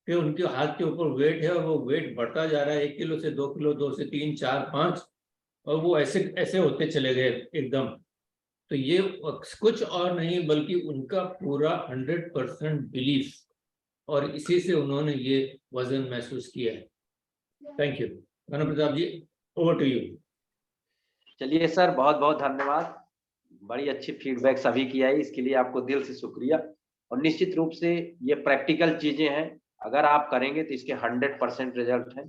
कि उनके हाथ के ऊपर वेट है और वो वेट बढ़ता जा रहा है, 1 किलो से 2 किलो, 2 से 3, 4, 5, और वो ऐसे ऐसे होते चले गए एकदम, तो ये कुछ और नहीं बल्कि उनका पूरा 100% बिलीफ, और इसी से उन्होंने ये वजन महसूस किया है। Thank you. Bhanu Pratap ji, over to you. चलिए सर, बहुत बहुत धन्यवाद। बड़ी अच्छी फीडबैक सभी की आई, इसके लिए आपको दिल से शुक्रिया। और निश्चित रूप से ये प्रैक्टिकल चीजें हैं, अगर आप करेंगे तो इसके 100% रिजल्ट है।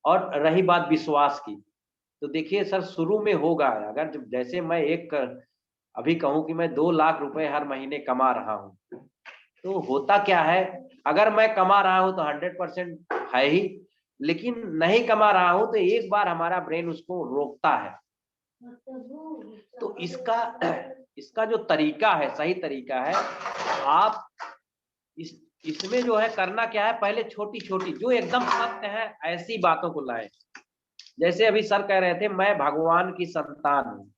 और रही बात विश्वास की, तो देखिए सर, शुरू में होगा, अगर जैसे मैं अभी कहूँ कि मैं 2 लाख रुपए हर महीने कमा रहा हूँ, तो होता क्या है, अगर मैं कमा रहा हूँ तो 100% है ही, लेकिन नहीं कमा रहा हूँ तो एक बार हमारा ब्रेन उसको रोकता है। तो इसका जो तरीका है, सही तरीका है, आप इसमें जो है करना क्या है, पहले छोटी छोटी जो एकदम सत्य है ऐसी बातों को लाएं। जैसे अभी सर कह रहे थे मैं भगवान की संतान हूँ,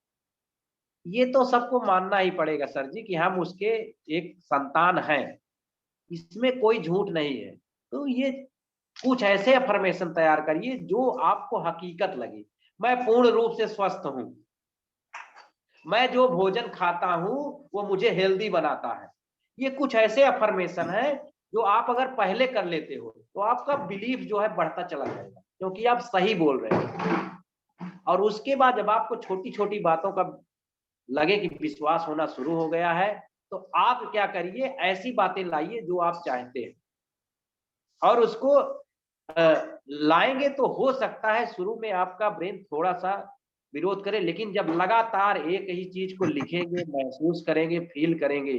ये तो सबको मानना ही पड़ेगा सर जी कि हम उसके एक संतान हैं, इसमें कोई झूठ नहीं है। तो ये कुछ ऐसे अफर्मेशन तैयार करिए जो आपको हकीकत लगे। मैं पूर्ण रूप से स्वस्थ हूँ, मैं जो भोजन खाता हूँ वो मुझे हेल्दी बनाता है। ये कुछ ऐसे अफर्मेशन है जो आप अगर पहले कर लेते हो तो आपका बिलीफ जो है बढ़ता चला जाएगा, क्योंकि आप सही बोल रहे हो। और उसके बाद जब आपको छोटी छोटी बातों का लगे कि विश्वास होना शुरू हो गया है, तो आप क्या करिए, ऐसी बातें लाइए जो आप चाहते हैं, और उसको लाएंगे तो हो सकता है शुरू में आपका ब्रेन थोड़ा सा विरोध करे, लेकिन जब लगातार एक ही चीज को लिखेंगे, महसूस करेंगे, फील करेंगे,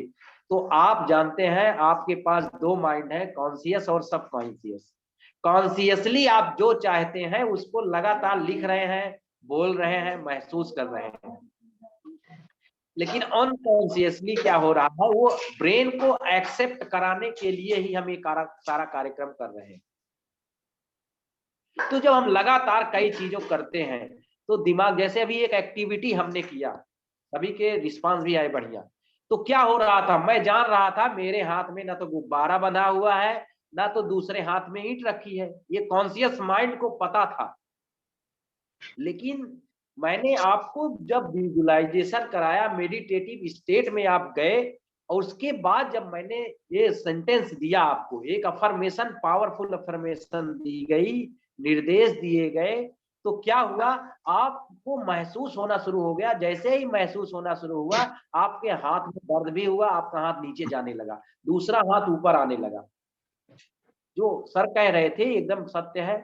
तो आप जानते हैं आपके पास 2 माइंड है, कॉन्शियस और सब कॉन्शियस। कॉन्शियसली आप जो चाहते हैं उसको लगातार लिख रहे हैं, बोल रहे हैं, महसूस कर रहे हैं, लेकिन अनकॉन्शियसली क्या हो रहा है, वो ब्रेन को एक्सेप्ट कराने के लिए ही हम ये सारा कार्यक्रम कर रहे हैं। तो जब हम लगातार कई चीजों करते हैं तो दिमाग, जैसे अभी एक एक्टिविटी हमने किया, सभी के रिस्पांस भी आए बढ़िया, तो क्या हो रहा था, मैं जान रहा था मेरे हाथ में ना तो गुब्बारा बंधा हुआ है, ना तो दूसरे हाथ में ईंट रखी है, ये कॉन्शियस माइंड को पता था। लेकिन मैंने आपको जब विजुअलाइजेशन कराया, मेडिटेटिव स्टेट में आप गए, और उसके बाद जब मैंने ये सेंटेंस दिया आपको, एक अफर्मेशन, पावरफुल अफर्मेशन दी गई, निर्देश दिए गए, तो क्या हुआ, आपको महसूस होना शुरू हो गया। जैसे ही महसूस होना शुरू हुआ, आपके हाथ में दर्द भी हुआ, आपका हाथ नीचे जाने लगा, दूसरा हाथ ऊपर आने लगा। जो सर कह रहे थे एकदम सत्य है।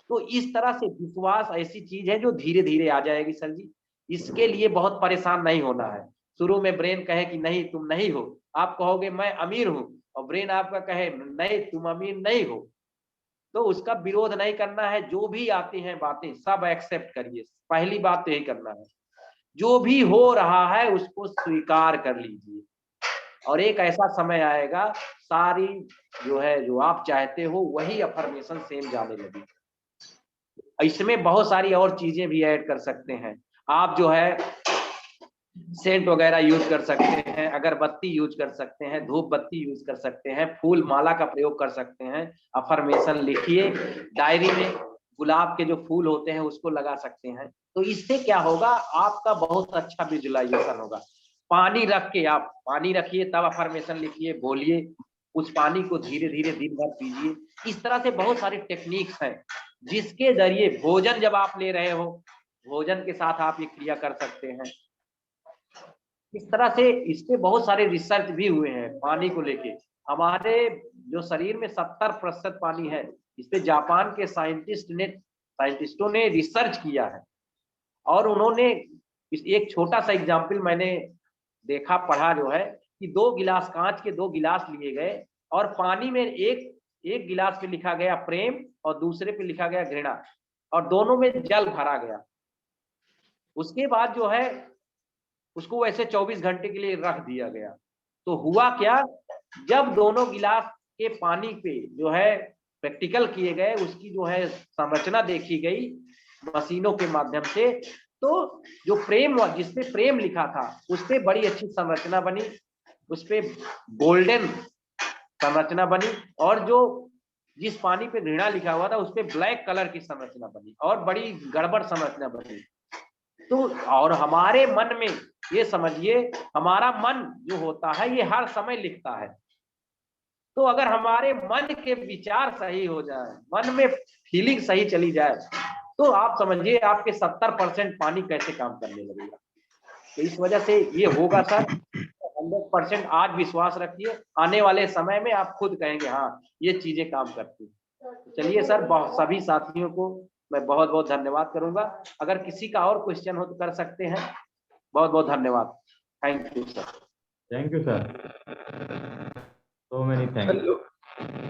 तो इस तरह से विश्वास ऐसी चीज है जो धीरे धीरे आ जाएगी सर जी। इसके लिए बहुत परेशान नहीं होना है। शुरू में ब्रेन कहे कि नहीं तुम नहीं हो, आप कहोगे मैं अमीर हूं, और ब्रेन आपका कहे नहीं तुम अमीर नहीं हो, तो उसका विरोध नहीं करना है। जो भी आती हैं बातें सब एक्सेप्ट करिए। पहली बात तो यही करना है, जो भी हो रहा है उसको स्वीकार कर लीजिए, और एक ऐसा समय आएगा सारी जो है जो आप चाहते हो वही अफर्मेशन सेम जाने लगी। इसमें बहुत सारी और चीजें भी ऐड कर सकते हैं। आप जो है सेंट वगैरह यूज कर सकते हैं, अगरबत्ती यूज कर सकते हैं, धूप बत्ती यूज कर सकते हैं, फूल माला का प्रयोग कर सकते हैं। अफर्मेशन लिखिए, डायरी में गुलाब के जो फूल होते हैं उसको लगा सकते हैं। तो इससे क्या होगा, आपका बहुत अच्छा विजुअलाइजेशन होगा। पानी रख के, आप पानी रखिए तब अफर्मेशन लिखिए, बोलिए, उस पानी को धीरे धीरे दिन भर पीजिए। इस तरह से बहुत सारी टेक्निक्स हैं जिसके जरिए भोजन जब आप ले रहे हो, भोजन के साथ आप ये क्रिया कर सकते हैं। इस तरह से इसके बहुत सारे रिसर्च भी हुए हैं पानी को लेके। हमारे जो शरीर में 70% पानी है, इस पे जापान के साइंटिस्टों ने रिसर्च किया है और उन्होंने एक छोटा सा एग्जाम्पल मैंने देखा पढ़ा जो है कि 2 गिलास, कांच के 2 गिलास लिए गए और पानी में एक गिलास पे लिखा गया प्रेम और दूसरे पे लिखा गया घृणा और दोनों में जल भरा गया। उसके बाद जो है उसको वैसे 24 घंटे के लिए रख दिया गया। तो हुआ क्या, जब दोनों गिलास के पानी पे जो है प्रैक्टिकल किए गए, उसकी जो है संरचना देखी गई मशीनों के माध्यम से, तो जो प्रेम, जिसपे प्रेम लिखा था उस पे बड़ी अच्छी संरचना बनी, उस पे गोल्डन संरचना बनी, और जो जिस पानी पे घृणा लिखा हुआ था उस पे ब्लैक कलर की संरचना बनी और बड़ी गड़बड़ संरचना बनी। तो और हमारे मन में, ये समझिए हमारा मन जो होता है ये हर समय लिखता है। तो अगर हमारे मन के विचार सही हो जाए, मन में फीलिंग सही चली जाए, तो आप समझिए आपके 70% पानी कैसे काम करने लगेगा। तो इस वजह से ये होगा सर, 100% आज विश्वास रखिए, आने वाले समय में आप खुद कहेंगे हाँ ये चीजें काम करती हैं। चलिए सर, सभी साथियों को मैं बहुत बहुत धन्यवाद करूंगा। अगर किसी का और क्वेश्चन हो तो कर सकते हैं। बहुत बहुत धन्यवाद। Thank you sir. Thank you sir, so many thanks.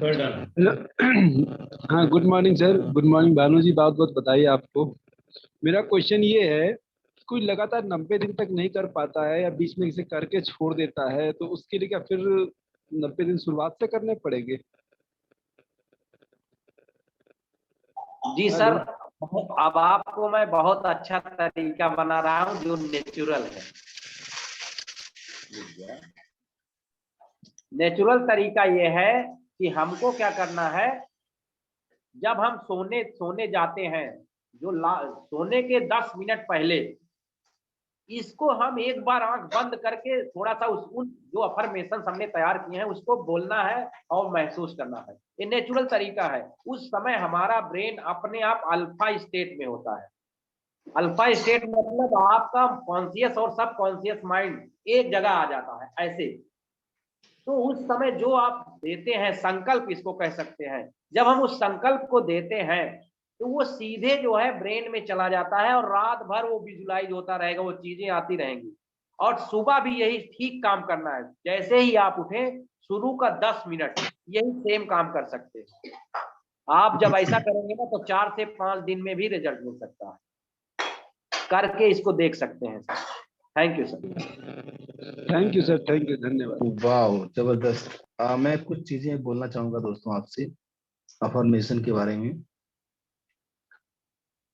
Well done. हाँ, good morning sir. Good morning Bhanu ji, बहुत बहुत बधाई आपको। मेरा क्वेश्चन ये है, कोई लगातार 90 दिन तक नहीं कर पाता है या बीच में इसे करके छोड़ देता है, तो उसके लिए क्या फिर 90 दिन शुरुआत से करने पड़ेंगे? जी सर, अब आपको मैं बहुत अच्छा तरीका बना रहा हूँ जो नेचुरल है। नेचुरल तरीका ये है कि हमको क्या करना है, जब हम सोने जाते हैं, जो सोने के 10 मिनट पहले इसको हम एक बार आंख बंद करके थोड़ा सा उन जो अफर्मेशन हमने तैयार किए हैं उसको बोलना है और महसूस करना है। ये नेचुरल तरीका है। उस समय हमारा ब्रेन अपने आप अल्फा स्टेट में होता है। अल्फा स्टेट मतलब आपका कॉन्शियस और सब कॉन्शियस माइंड एक जगह आ जाता है ऐसे। तो उस समय जो आप देते हैं संकल्प, इसको कह सकते हैं, जब हम उस संकल्प को देते हैं तो वो सीधे जो है ब्रेन में चला जाता है और रात भर वो विजुलाइज होता रहेगा, वो चीजें आती रहेंगी। और सुबह भी यही ठीक काम करना है। जैसे ही आप उठे, शुरू का 10 मिनट यही सेम काम कर सकते हैं। आप जब ऐसा करेंगे ना तो 4 से 5 दिन में भी रिजल्ट मिल सकता है। करके इसको देख सकते हैं sir. Thank you sir. Thank you sir, thank you, धन्यवाद। वाह, जबरदस्त। मैं कुछ चीजें बोलना चाहूंगा दोस्तों आपसे अफर्मेशन के बारे में।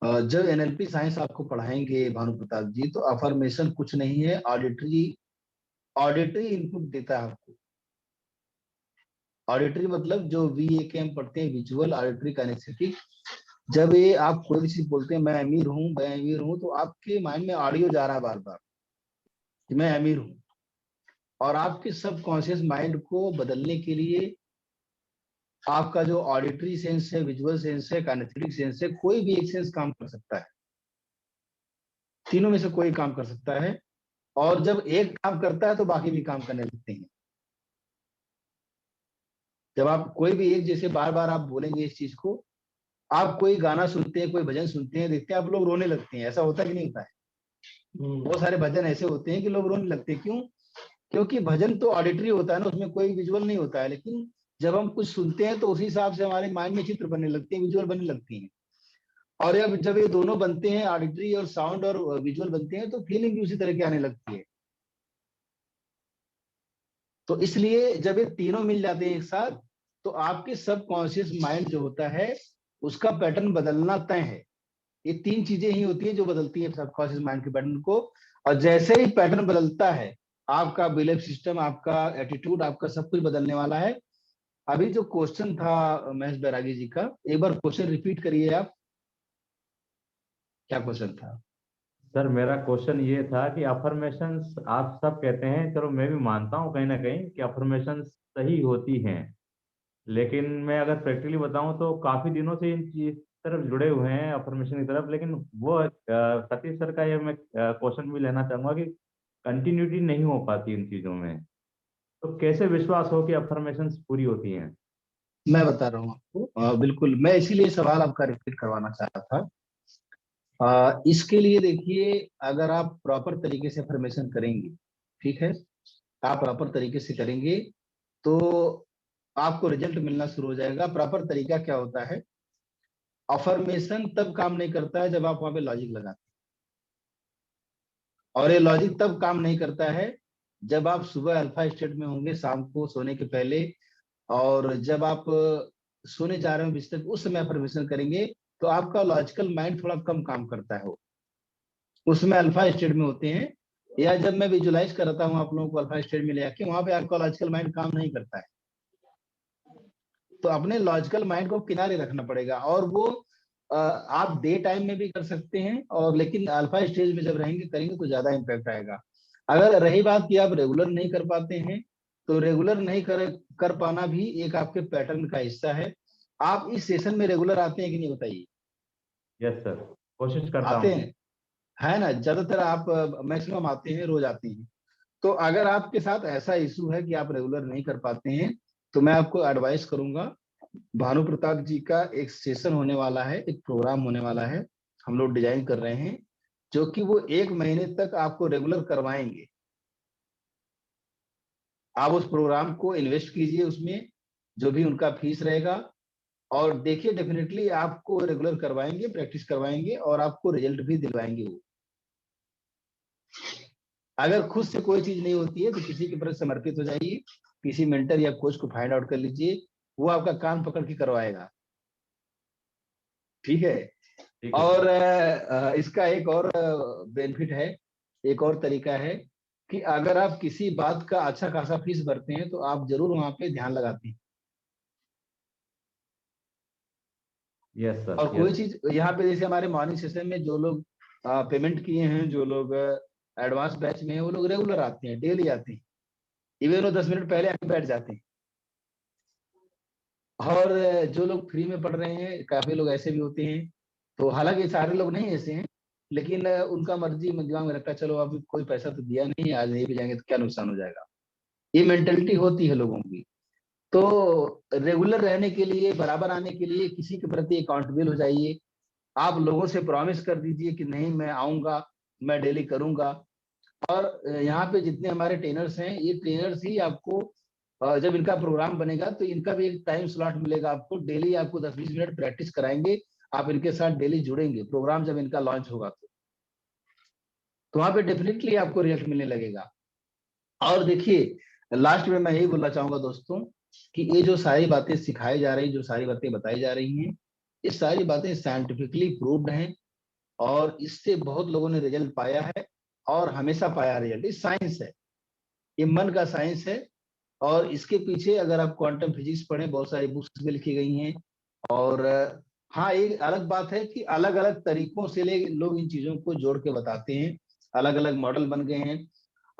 जब एनएलपी साइंस आपको पढ़ाएंगे भानु प्रताप जी, तो अफर्मेशन कुछ नहीं है, ऑडिटरी इनपुट देता है आपको। ऑडिटरी मतलब जो VA के हम पढ़ते हैं, विजुअल ऑडिटरी काइनेस्थेटिक। जब ये आप कोई भी चीज बोलते हैं, मैं अमीर हूँ, तो आपके माइंड में ऑडियो जा रहा है बार बार कि मैं अमीर हूँ। और आपके सबकॉन्शियस माइंड को बदलने के लिए आपका जो ऑडिटरी सेंस है, विजुअल सेंस है, काइनेस्थेटिक सेंस है, कोई भी एक सेंस काम कर सकता है। तीनों में से कोई काम कर सकता है। और जब एक काम करता है तो बाकी भी काम करने लगते हैं। जब आप कोई भी एक जैसे बार बार आप बोलेंगे इस चीज को, आप कोई गाना सुनते हैं, कोई भजन सुनते हैं, देखते हैं आप लोग रोने लगते हैं। ऐसा होता है कि नहीं होता है? बहुत सारे भजन ऐसे होते हैं कि लोग रोने लगते हैं। क्यों? क्योंकि भजन तो ऑडिटरी होता है ना, उसमें कोई विजुअल नहीं होता है। लेकिन जब हम कुछ सुनते हैं तो उसी हिसाब से हमारे माइंड में चित्र बनने लगते हैं, विजुअल बनने लगती हैं। और जब ये दोनों बनते हैं, ऑडिटरी और साउंड और विजुअल बनते हैं, तो फीलिंग भी उसी तरह की आने लगती है। तो इसलिए जब ये तीनों मिल जाते हैं एक साथ, तो आपके सबकॉन्शियस माइंड जो होता है उसका पैटर्न बदलना तय है। ये 3 चीजें ही होती है जो बदलती है सबकॉन्शियस माइंड के पैटर्न को। और जैसे ही पैटर्न बदलता है, आपका बिलीफ सिस्टम, आपका एटीट्यूड, आपका सब कुछ बदलने वाला है। अभी जो क्वेश्चन था महेश बैरागी जी का, एक बार क्वेश्चन रिपीट करिए आप। क्या क्वेश्चन था? सर मेरा क्वेश्चन ये था कि अफर्मेशंस आप सब कहते हैं, चलो मैं भी मानता हूँ कहीं ना कहीं कि अफर्मेशंस सही होती हैं, लेकिन मैं अगर प्रैक्टिकली बताऊं तो काफी दिनों से इन चीज तरफ जुड़े हुए हैं, अफर्मेशन की तरफ। लेकिन वो सतीश सर का ये मैं क्वेश्चन भी लेना चाहूंगा कि कंटिन्यूटी नहीं हो पाती इन चीजों में, तो कैसे विश्वास हो कि अफर्मेशंस पूरी होती हैं? मैं बता रहा हूँ आपको, बिल्कुल मैं इसीलिए सवाल आपका रिपीट करवाना चाह रहा था। इसके लिए देखिए, अगर आप प्रॉपर तरीके से फॉर्मेशन करेंगे, ठीक है, आप प्रॉपर तरीके से करेंगे तो आपको रिजल्ट मिलना शुरू हो जाएगा। प्रॉपर तरीका क्या होता है, अफर्मेशन तब काम नहीं करता है जब आप वहां पे लॉजिक लगाते हैं, और ये लॉजिक तब काम नहीं करता है जब आप सुबह अल्फा स्टेट में होंगे, शाम को सोने के पहले, और जब आप सोने जा रहे हो बिस्तर उस समय अफर्मेशन करेंगे तो आपका लॉजिकल माइंड थोड़ा कम काम करता है, उसमें अल्फा स्टेट में होते हैं। या जब मैं विजुलाइज करता हूँ आप लोगों को अल्फा स्टेट में ले आके, वहां पे आपका लॉजिकल माइंड काम नहीं करता है। तो अपने लॉजिकल माइंड को किनारे रखना पड़ेगा, और वो आप डे टाइम में भी कर सकते हैं, और लेकिन अल्फा स्टेज में जब रहेंगे करेंगे तो ज्यादा इम्पैक्ट आएगा। अगर रही बात कि आप रेगुलर नहीं कर पाते हैं, तो रेगुलर नहीं कर पाना भी एक आपके पैटर्न का हिस्सा है। आप इस सेशन में रेगुलर आते हैं कि नहीं, बताइए? यस सर, कोशिश करता आते हूँ। हैं, है ना? ज्यादातर आप मैक्सिमम आते हैं, रोज आते हैं। तो अगर आपके साथ ऐसा इशू है कि आप रेगुलर नहीं कर पाते हैं, तो मैं आपको एडवाइस करूंगा, भानु प्रताप जी का एक सेशन होने वाला है, एक प्रोग्राम होने वाला है, हम लोग डिजाइन कर रहे हैं, जो कि वो 1 महीने तक आपको रेगुलर करवाएंगे। आप उस प्रोग्राम को इन्वेस्ट कीजिए, उसमें जो भी उनका फीस रहेगा, और देखिए डेफिनेटली आपको रेगुलर करवाएंगे, प्रैक्टिस करवाएंगे, और आपको रिजल्ट भी दिलवाएंगे वो। अगर खुद से कोई चीज नहीं होती है तो किसी के प्रति समर्पित हो जाइए, किसी मेंटर या कोच को फाइंड आउट कर लीजिए, वो आपका कान पकड़ के करवाएगा, ठीक है? ठीक है और सर। इसका एक और बेनिफिट है, एक और तरीका है कि अगर आप किसी बात का अच्छा खासा फीस भरते हैं तो आप जरूर वहां पे ध्यान लगाते हैं। यस सर, और कोई यस। चीज यहाँ पे, जैसे हमारे मॉर्निंग सेशन में जो लोग पेमेंट किए हैं, जो लोग एडवांस बैच में हैं, वो लोग रेगुलर आते हैं, डेली आते हैं, इवन वो 10 मिनट पहले आके बैठ जाते हैं। और जो लोग फ्री में पढ़ रहे हैं, काफी लोग ऐसे भी होते हैं, तो हालांकि सारे लोग नहीं ऐसे हैं, लेकिन उनका मर्जी में दिमाग में रखता है, चलो अभी कोई पैसा तो दिया नहीं, आज नहीं भी जाएंगे तो क्या नुकसान हो जाएगा, ये मेंटेलिटी होती है लोगों की। तो रेगुलर रहने के लिए, बराबर आने के लिए किसी के प्रति अकाउंटेबल हो जाइए। आप लोगों से प्रॉमिस कर दीजिए कि नहीं, मैं आऊंगा, मैं डेली करूंगा। और यहाँ पे जितने हमारे ट्रेनर्स हैं, ये ट्रेनर्स ही आपको जब इनका प्रोग्राम बनेगा तो इनका भी एक टाइम स्लॉट मिलेगा आपको, डेली आपको 10-20 मिनट प्रैक्टिस कराएंगे, आप इनके साथ डेली जुड़ेंगे, प्रोग्राम जब इनका लॉन्च होगा तो वहां पे डेफिनेटली आपको रिजल्ट मिलने लगेगा। और देखिए, लास्ट में मैं यही बोलना चाहूंगा दोस्तों, कि ये जो सारी बातें सिखाई जा रही, जो सारी बातें बताई जा रही हैं, ये सारी बातें साइंटिफिकली प्रूव्ड हैं, और इससे बहुत लोगों ने रिजल्ट पाया है, और हमेशा पाया रिजल्ट। ये साइंस है, ये मन का साइंस है। और इसके पीछे अगर आप क्वांटम फिजिक्स पढ़ें, बहुत सारी बुक्स भी लिखी गई हैं। और हाँ, एक अलग बात है कि अलग अलग तरीकों से लोग इन चीजों को जोड़ के बताते हैं, अलग अलग मॉडल बन गए हैं।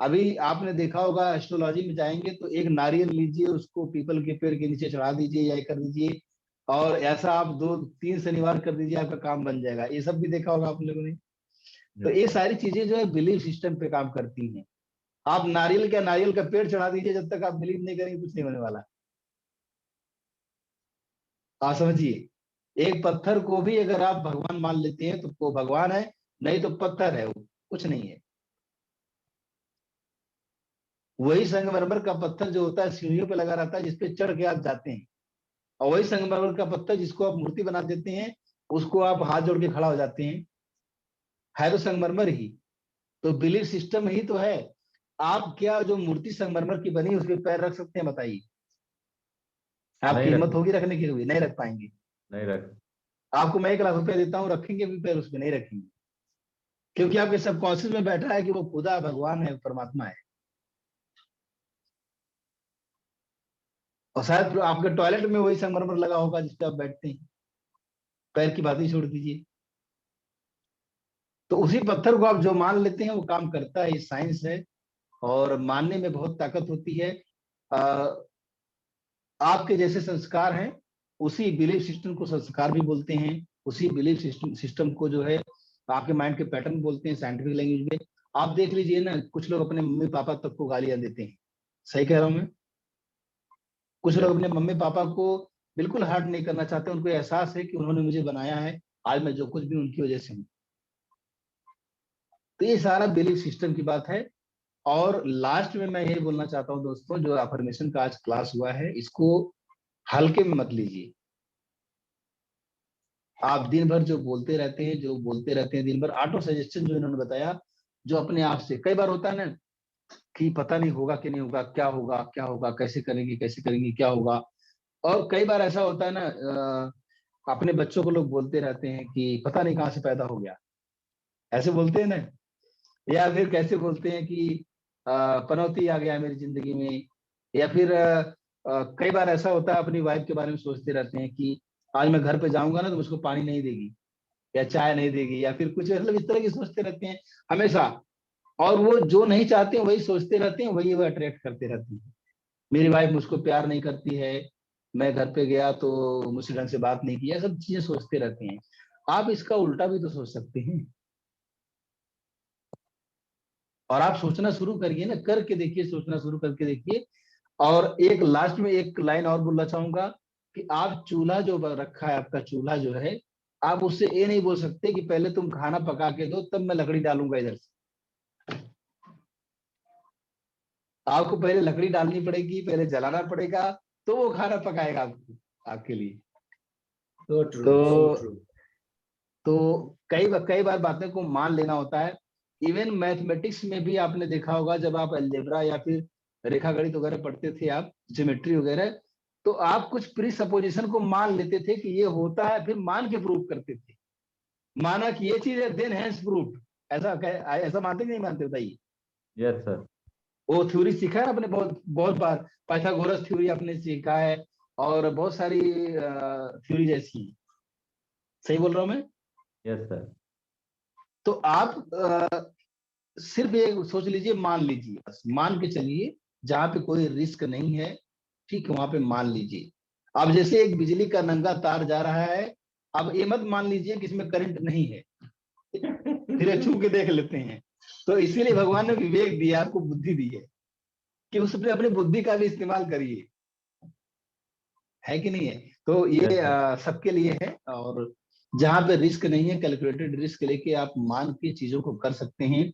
अभी आपने देखा होगा, एस्ट्रोलॉजी में जाएंगे तो एक नारियल लीजिए, उसको पीपल के पेड़ के नीचे चढ़ा दीजिए या कर दीजिए, और ऐसा आप 2-3 शनिवार कर दीजिए, आपका काम बन जाएगा। ये सब भी देखा होगा आप लोगों ने। तो ये सारी चीजें जो है बिलीफ सिस्टम पे काम करती हैं। आप नारियल का पेड़ चढ़ा दीजिए, जब तक आप बिलीव नहीं करेंगे कुछ नहीं होने वाला। आप समझिए, एक पत्थर को भी अगर आप भगवान मान लेते हैं तो वो भगवान है, नहीं तो पत्थर है, वो कुछ नहीं है। वही संगमरमर का पत्थर जो होता है सीढ़ियों पे लगा रहता है, जिसपे चढ़ के आप जाते हैं, और वही संगमरमर का पत्थर जिसको आप मूर्ति बना देते हैं, उसको आप हाथ जोड़ के खड़ा हो जाते हैं, है तो संगमरमर ही। तो बिलीफ सिस्टम ही तो है। आप क्या जो मूर्ति संगमरमर की बनी उस पर पैर रख सकते हैं, बताइए? आपकी नहीं रख हिम्मत होगी रखने की? होगी नहीं, रख पाएंगे। नहीं रख आपको मैं 1,00,000 रुपए देता हूँ, रखेंगे भी पैर उस पर? नहीं रखेंगे, क्योंकि आपके सबकॉन्शियस में बैठा है कि वो खुदा भगवान है, परमात्मा है। और शायद आपके टॉयलेट में वही संगमरमर लगा होगा जिसपे आप बैठते हैं, पैर की बात ही छोड़ दीजिए। तो उसी पत्थर को आप जो मान लेते हैं वो काम करता है, ये साइंस है, और मानने में बहुत ताकत होती है। आपके जैसे संस्कार हैं, उसी बिलीफ सिस्टम को संस्कार भी बोलते हैं, उसी बिलीफ सिस्टम को जो है आपके माइंड के पैटर्न बोलते हैं साइंटिफिक लैंग्वेज में। आप देख लीजिए ना, कुछ लोग अपने मम्मी पापा तक को गालियां देते हैं, सही कह रहा हूं मैं? कुछ लोग अपने मम्मी पापा को बिल्कुल हर्ट नहीं करना चाहते, उनको एहसास है कि उन्होंने मुझे बनाया है, आज मैं जो कुछ भी उनकी वजह से हूँ। तो ये सारा बिलीफ सिस्टम की बात है। और लास्ट में मैं ये बोलना चाहता हूँ दोस्तों, जो अफर्मेशन का आज क्लास हुआ है इसको हल्के में मत लीजिए। आप दिन भर जो बोलते रहते हैं दिन भर, ऑटो सजेशन जो इन्होंने बताया, जो अपने आप से कई बार होता है ना कि पता नहीं होगा कि नहीं होगा, क्या होगा, कैसे करेंगे क्या होगा। और कई बार ऐसा होता है ना, अपने बच्चों को लोग बोलते रहते हैं कि पता नहीं कहाँ से पैदा हो गया, ऐसे बोलते हैं ना। या फिर कैसे बोलते हैं कि पनौती आ गया मेरी जिंदगी में। या फिर कई बार ऐसा होता है, अपनी वाइफ के बारे में सोचते रहते हैं कि आज मैं घर पे जाऊंगा ना तो मुझको पानी नहीं देगी या चाय नहीं देगी, या फिर कुछ मतलब इस तरह की सोचते रहते हैं हमेशा। और वो जो नहीं चाहते हैं वही सोचते रहते हैं, वही वो अट्रैक्ट करते रहते हैं। मेरी वाइफ मुझको प्यार नहीं करती है, मैं घर पे गया तो मुझसे ढंग से बात नहीं की, सब चीजें सोचते रहते हैं। आप इसका उल्टा भी तो सोच सकते हैं, और आप सोचना शुरू करिए ना, करके देखिए, सोचना शुरू करके देखिए। और एक लास्ट में एक लाइन और बोलना चाहूंगा कि आप चूल्हा जो रखा है, आपका चूल्हा जो है, आप उससे ये नहीं बोल सकते कि पहले तुम खाना पका के दो तब मैं लकड़ी डालूंगा इधर से। आपको पहले लकड़ी डालनी पड़ेगी, पहले जलाना पड़ेगा, तो वो खाना पकाएगा आपको, आपके लिए। तो कई बार बातें को मान लेना होता है। इवन मैथमेटिक्स में भी आपने देखा होगा, जब आप अलजेब्रा या फिर रेखा गणित वगैरह पढ़ते थे, आप ज्योमेट्री वगैरह, तो आप कुछ प्री सपोजिशन को मान लेते थे कि ये होता है, फिर मान के प्रूव करते थे। माना कि ये चीज है, देन हैंस प्रूफ। ऐसा मानते कि नहीं मानते, बताइए। Yes sir. वो थ्योरी सीखा है आपने बहुत बार, पाइथागोरस थ्योरी आपने सीखा है, और बहुत सारी थ्योरी जैसी। सही बोल रहा हूं मैं? Yes sir. तो आप सिर्फ ये सोच लीजिए, मान लीजिए, बस मान के चलिए, जहां पे कोई रिस्क नहीं है, ठीक है, वहां पे मान लीजिए। अब जैसे एक बिजली का नंगा तार जा रहा है, अब ये मत मान लीजिए कि इसमें करंट नहीं है, फिर छू के देख लेते हैं। तो इसीलिए भगवान ने विवेक दिया, आपको बुद्धि दी है कि उसमें अपनी बुद्धि का भी इस्तेमाल करिए, है कि नहीं है? तो ये सबके लिए है। और जहां पे रिस्क नहीं है, कैलकुलेटेड रिस्क लेके आप मान के चीजों को कर सकते हैं।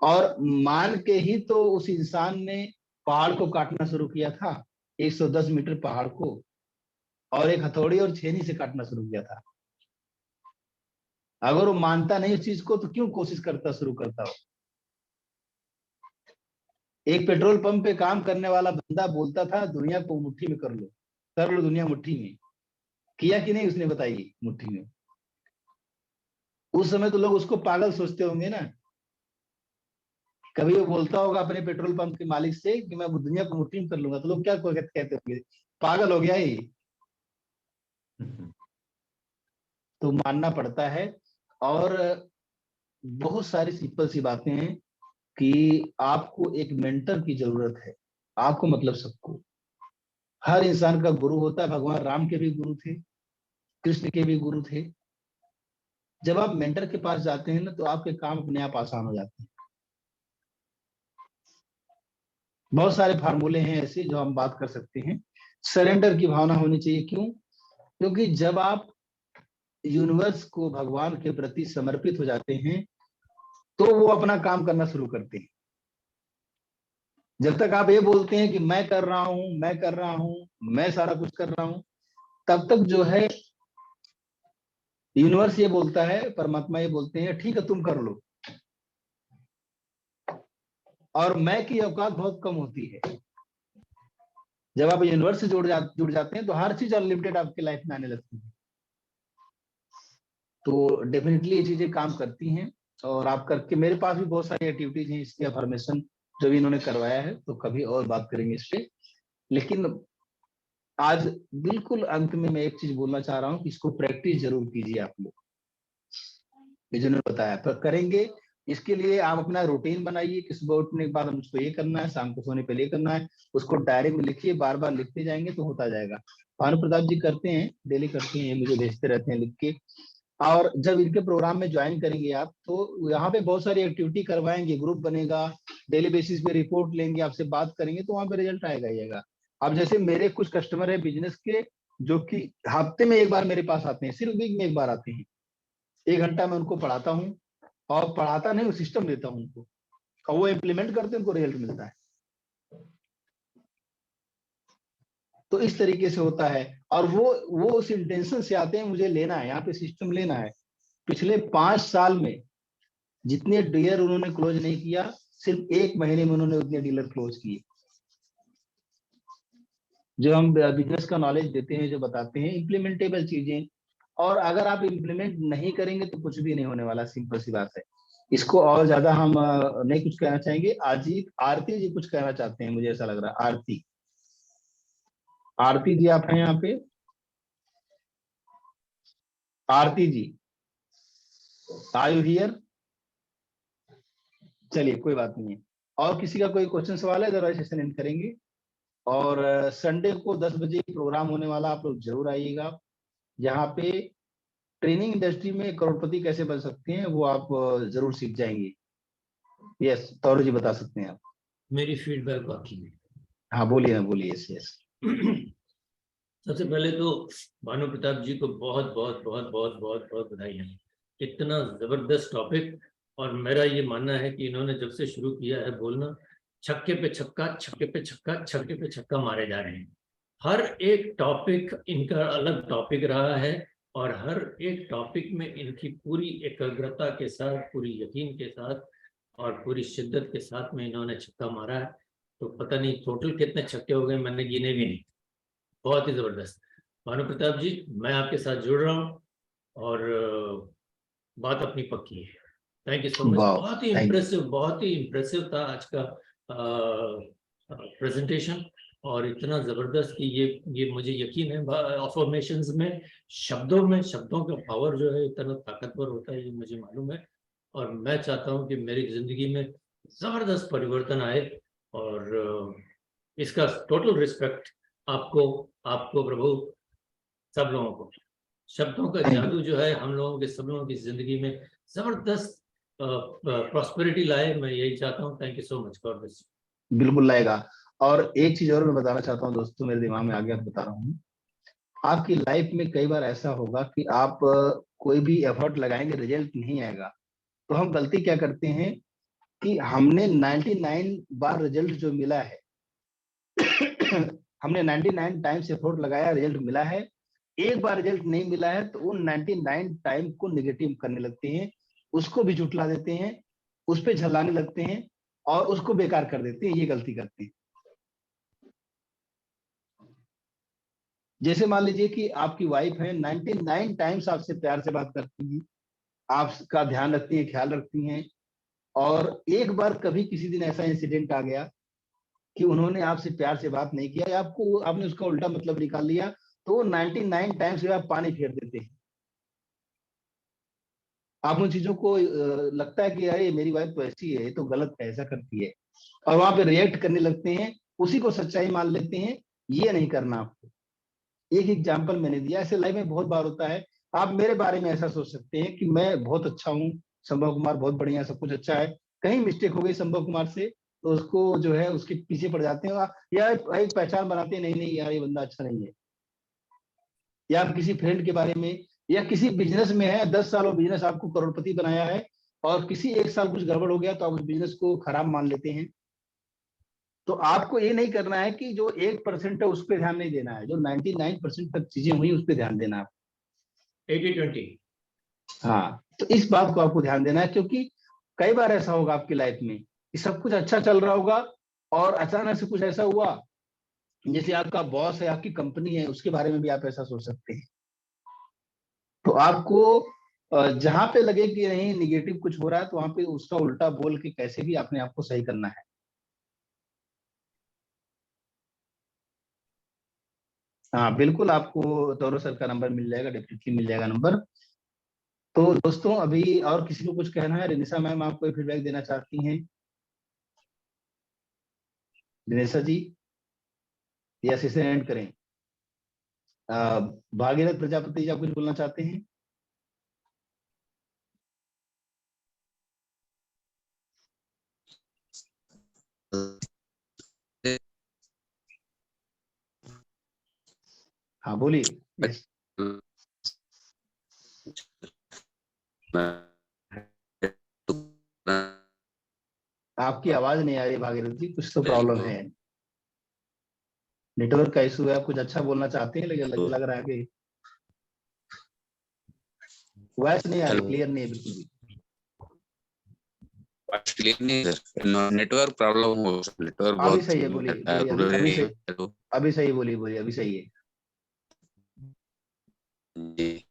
और मान के ही तो उस इंसान ने पहाड़ को काटना शुरू किया था, 110 मीटर पहाड़ को, और एक हथौड़ी और छेनी से काटना शुरू किया था। अगर वो मानता नहीं उस चीज को, तो क्यों कोशिश करता, शुरू करता हो? एक पेट्रोल पंप पे काम करने वाला बंदा बोलता था, दुनिया को मुट्ठी में कर लो दुनिया मुट्ठी में। किया कि नहीं उसने, बताइए, मुट्ठी में? उस समय तो लोग उसको पागल सोचते होंगे ना। कभी वो बोलता होगा अपने पेट्रोल पंप के मालिक से कि मैं दुनिया को मुट्ठी में कर लूंगा, तो लोग क्या कहते होंगे, पागल हो गया ही। तो मानना पड़ता है। और बहुत सारी सिंपल सी बातें हैं कि आपको एक मेंटर की जरूरत है, आपको मतलब सबको। हर इंसान का गुरु होता है, भगवान राम के भी गुरु थे, कृष्ण के भी गुरु थे। जब आप मेंटर के पास जाते हैं ना, तो आपके काम अपने आप आसान हो जाते हैं। बहुत सारे फार्मूले हैं ऐसे जो हम बात कर सकते हैं। सरेंडर की भावना होनी चाहिए। क्यों? क्योंकि जब आप यूनिवर्स को, भगवान के प्रति समर्पित हो जाते हैं, तो वो अपना काम करना शुरू करते हैं। जब तक आप ये बोलते हैं कि मैं कर रहा हूं, मैं सारा कुछ कर रहा हूं, तब तक जो है यूनिवर्स ये बोलता है, परमात्मा ये बोलते हैं, ठीक है तुम कर लो। और मैं की औकात बहुत कम होती है। जब आप यूनिवर्स से जुड़ जाते हैं, तो हर चीज अनलिमिटेड आपके लाइफ में आने लगती है। तो डेफिनेटली ये चीजें काम करती हैं। और आप करके, मेरे पास भी बहुत सारी एक्टिविटीज हैं इसकी अफर्मेशन जो भी इन्होंने करवाया है, तो कभी और बात करेंगे इस पे। लेकिन आज बिल्कुल अंत में मैं एक चीज बोलना चाह रहा हूँ कि इसको प्रैक्टिस जरूर कीजिए आप लोग, ये जो उन्होंने बताया। पर करेंगे, इसके लिए आप अपना रूटीन बनाइए कि सुबह उठने के बाद मुझको ये करना है, शाम को सोने पहले ये करना है, उसको डायरी में लिखिए, बार बार लिखते जाएंगे तो होता जाएगा। भानु प्रताप जी करते हैं, डेली करते हैं, मुझे भेजते रहते हैं लिख के। और जब इनके प्रोग्राम में ज्वाइन करेंगे आप, तो यहाँ पे बहुत सारी एक्टिविटी करवाएंगे, ग्रुप बनेगा, डेली बेसिस पे रिपोर्ट लेंगे, आपसे बात करेंगे, तो वहाँ पे रिजल्ट आएगा। अब जैसे मेरे कुछ कस्टमर है बिजनेस के, जो कि हफ्ते में एक बार मेरे पास आते हैं, सिर्फ वीक में एक बार आते हैं। 1 घंटा मैं उनको पढ़ाता हूँ, और पढ़ाता नहीं, वो सिस्टम देता हूँ उनको, और वो इम्प्लीमेंट करते हैं, उनको रिजल्ट मिलता है। तो इस तरीके से होता है। और वो उस इंटेंशन से आते हैं, मुझे लेना है, यहाँ पे सिस्टम लेना है। पिछले 5 साल में जितने डीलर उन्होंने क्लोज नहीं किया, सिर्फ 1 महीने में उन्होंने उतने डीलर क्लोज किए। जो हम बिजनेस का नॉलेज देते हैं, जो बताते हैं इम्प्लीमेंटेबल चीजें, और अगर आप इम्प्लीमेंट नहीं करेंगे तो कुछ भी नहीं होने वाला, सिंपल सी बात है। इसको और ज्यादा हम नहीं कुछ कहना चाहेंगे। अजीत आरती जी कुछ कहना चाहते हैं, मुझे ऐसा लग रहा है। आरती, आरती जी आप हैं यहाँ पे? आरती जी, आर यू हियर? चलिए कोई बात नहीं है। और किसी का कोई क्वेश्चन सवाल है, अदरवाइज सेशन एंड करेंगे। और संडे को 10 बजे प्रोग्राम होने वाला, आप लोग जरूर आइएगा। यहाँ पे ट्रेनिंग इंडस्ट्री में करोड़पति कैसे बन सकते हैं, वो आप जरूर सीख जाएंगे। यस, तौर जी बता सकते हैं आप। मेरी फीडबैक बाकी है। हाँ बोलिए ना, बोलिए। Yes yes. सबसे पहले तो भानु प्रताप जी को बहुत बहुत बहुत बहुत बहुत बहुत बधाई है। इतना जबरदस्त टॉपिक, और मेरा ये मानना है कि इन्होंने जब से शुरू किया है बोलना, छक्के पे छक्का, छक्के पे छक्का, छक्के पे छक्का मारे जा रहे हैं। हर एक टॉपिक इनका अलग टॉपिक रहा है, और हर एक टॉपिक में इनकी पूरी एकाग्रता के साथ, पूरी यकीन के साथ और पूरी शिद्दत के साथ में इन्होंने छक्का मारा है। तो पता नहीं टोटल कितने छक्के हो गए, मैंने गिने भी नहीं। बहुत ही जबरदस्त। भानु प्रताप जी, मैं आपके साथ जुड़ रहा हूँ, और बात अपनी पक्की है। Thank you so much. वाह, बहुत ही थैंक यू। इम्प्रेसिव, बहुत ही इम्प्रेसिव था आज का प्रेजेंटेशन, और इतना जबरदस्त कि ये मुझे यकीन है अफर्मेशंस में, शब्दों का पावर जो है इतना ताकतवर होता है, ये मुझे मालूम है। और मैं चाहता हूँ कि मेरी जिंदगी में जबरदस्त परिवर्तन आए, और इसका टोटल रिस्पेक्ट आपको, आपको प्रभु, सब लोगों को। शब्दों का थैंक यू। जादू जो है हम लोगों के, सब लोगों की जिंदगी में जबरदस्त प्रॉस्पेरिटी लाए, मैं यही चाहता हूँ। Thank you so much, God bless you. बिल्कुल लाएगा। और एक चीज और मैं बताना चाहता हूँ दोस्तों, मेरे दिमाग में आ गया, बता रहा हूँ। आपकी लाइफ में कई बार ऐसा होगा कि आप कोई भी एफर्ट लगाएंगे, रिजल्ट नहीं आएगा। तो हम गलती क्या करते हैं कि हमने 99 बार रिजल्ट जो मिला है हमने 99 टाइम्स एफर्ट लगाया, रिजल्ट मिला है। एक बार रिजल्ट नहीं मिला है तो उन 99 टाइम को नेगेटिव करने लगते हैं, उसको भी झुठला देते हैं, उस पर झल्लाने लगते हैं, और उसको बेकार कर देते हैं। ये गलती करते हैं। जैसे मान लीजिए कि आपकी वाइफ है, 99 टाइम्स आपसे प्यार से बात करती है, आपका ध्यान रखती है, ख्याल रखती हैं, और एक बार कभी किसी दिन ऐसा इंसिडेंट आ गया कि उन्होंने आपसे प्यार से बात नहीं किया, या आपको, आपने उसका उल्टा मतलब निकाल लिया, तो 99 टाइम्स जो आप पानी फेर देते हैं। आप उन चीजों को लगता है कि अरे मेरी वाइफ तो ऐसी है, ये तो गलत है, ऐसा करती है, और वहां पे रिएक्ट करने लगते हैं, उसी को सच्चाई मान लेते हैं। ये नहीं करना आपको। एक एग्जाम्पल मैंने दिया, ऐसे लाइफ में बहुत बार होता है। आप मेरे बारे में ऐसा सोच सकते हैं कि मैं बहुत अच्छा हूँ, संभव कुमार बहुत बढ़िया, सब कुछ अच्छा है। कहीं मिस्टेक हो गई संभव कुमार से, तो उसको जो है उसके पीछे पड़ जाते हैं, या एक पहचान बनाते हैं, नहीं नहीं यार ये बंदा अच्छा नहीं है। या आप किसी फ्रेंड के बारे में, या किसी बिजनेस में है, 10 साल वो बिजनेस आपको करोड़पति बनाया है, और किसी एक साल कुछ गड़बड़ हो गया तो आप उस बिजनेस को खराब मान लेते हैं। तो आपको ये नहीं करना है कि जो 1% है उस पर ध्यान नहीं देना है, जो 99% तक चीजें हुई उस पर ध्यान देना है। 80-20। हाँ, तो इस बात को आपको ध्यान देना है, क्योंकि कई बार ऐसा होगा आपकी लाइफ में कि सब कुछ अच्छा चल रहा होगा, और अचानक से कुछ ऐसा हुआ, जैसे आपका बॉस है, आपकी कंपनी है, उसके बारे में भी आप ऐसा सोच सकते हैं। तो आपको जहां पे लगे कि नहीं निगेटिव कुछ हो रहा है, तो वहां पे उसका उल्टा बोल के कैसे भी अपने आप को सही करना है। हाँ बिल्कुल, आपको तौर सर का नंबर मिल जाएगा, डेफिनेटली मिल जाएगा नंबर। तो दोस्तों, अभी और किसी को कुछ कहना है? रिनिशा मैम, आप कोई फीडबैक देना चाहती हैं? रिनिशा जी, या सेशन एंड करें? भागीरथ प्रजापति जी, आप कुछ बोलना चाहते हैं? हाँ बोलिए। Yes. आपकी आवाज नहीं आ रही भागीरथ जी, कुछ तो प्रॉब्लम है, नेटवर्क का इशू है। आप कुछ अच्छा बोलना चाहते हैं लेकिन लग रहा है कि वॉइस नहीं आ रही, क्लियर नहीं है बिल्कुल भी। क्लियर नहीं सर, नेटवर्क प्रॉब्लम हो, नेटवर्क अभी बहुत सही है, बोलिए बोलिए, अभी सही, अभी सही, बोलिए बोलिए, अभी सही है। जी।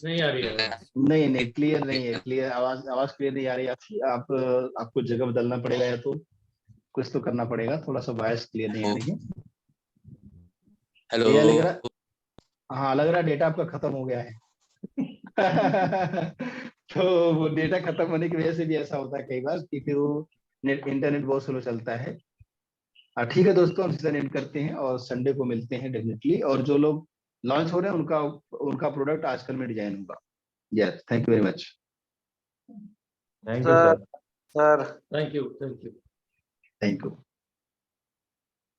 नहीं आ रही है। नहीं नहीं, क्लियर नहीं है, क्लियर आवाज, आवाज क्लियर नहीं आ रही आपकी। आप आपको जगह बदलना पड़ेगा या तो कुछ तो करना पड़ेगा, थोड़ा सा वॉइस क्लियर नहीं आ रही है। हेलो, ये लग रहा, हाँ लग रहा डेटा आपका खत्म हो गया है। तो वो डेटा खत्म होने की वजह से भी ऐसा होता है कई बार कि फिर वो इंटरनेट बहुत स्लो चलता है। ठीक है दोस्तों, हम सीजन एंड करते हैं और संडे को मिलते हैं डेफिनेटली। और जो लोग लॉन्च हो रहे हैं उनका उनका प्रोडक्ट आजकल में डिजाइन होगा। Yes, thank you very much. Thank you sir. Sir thank you, thank you. Thank you.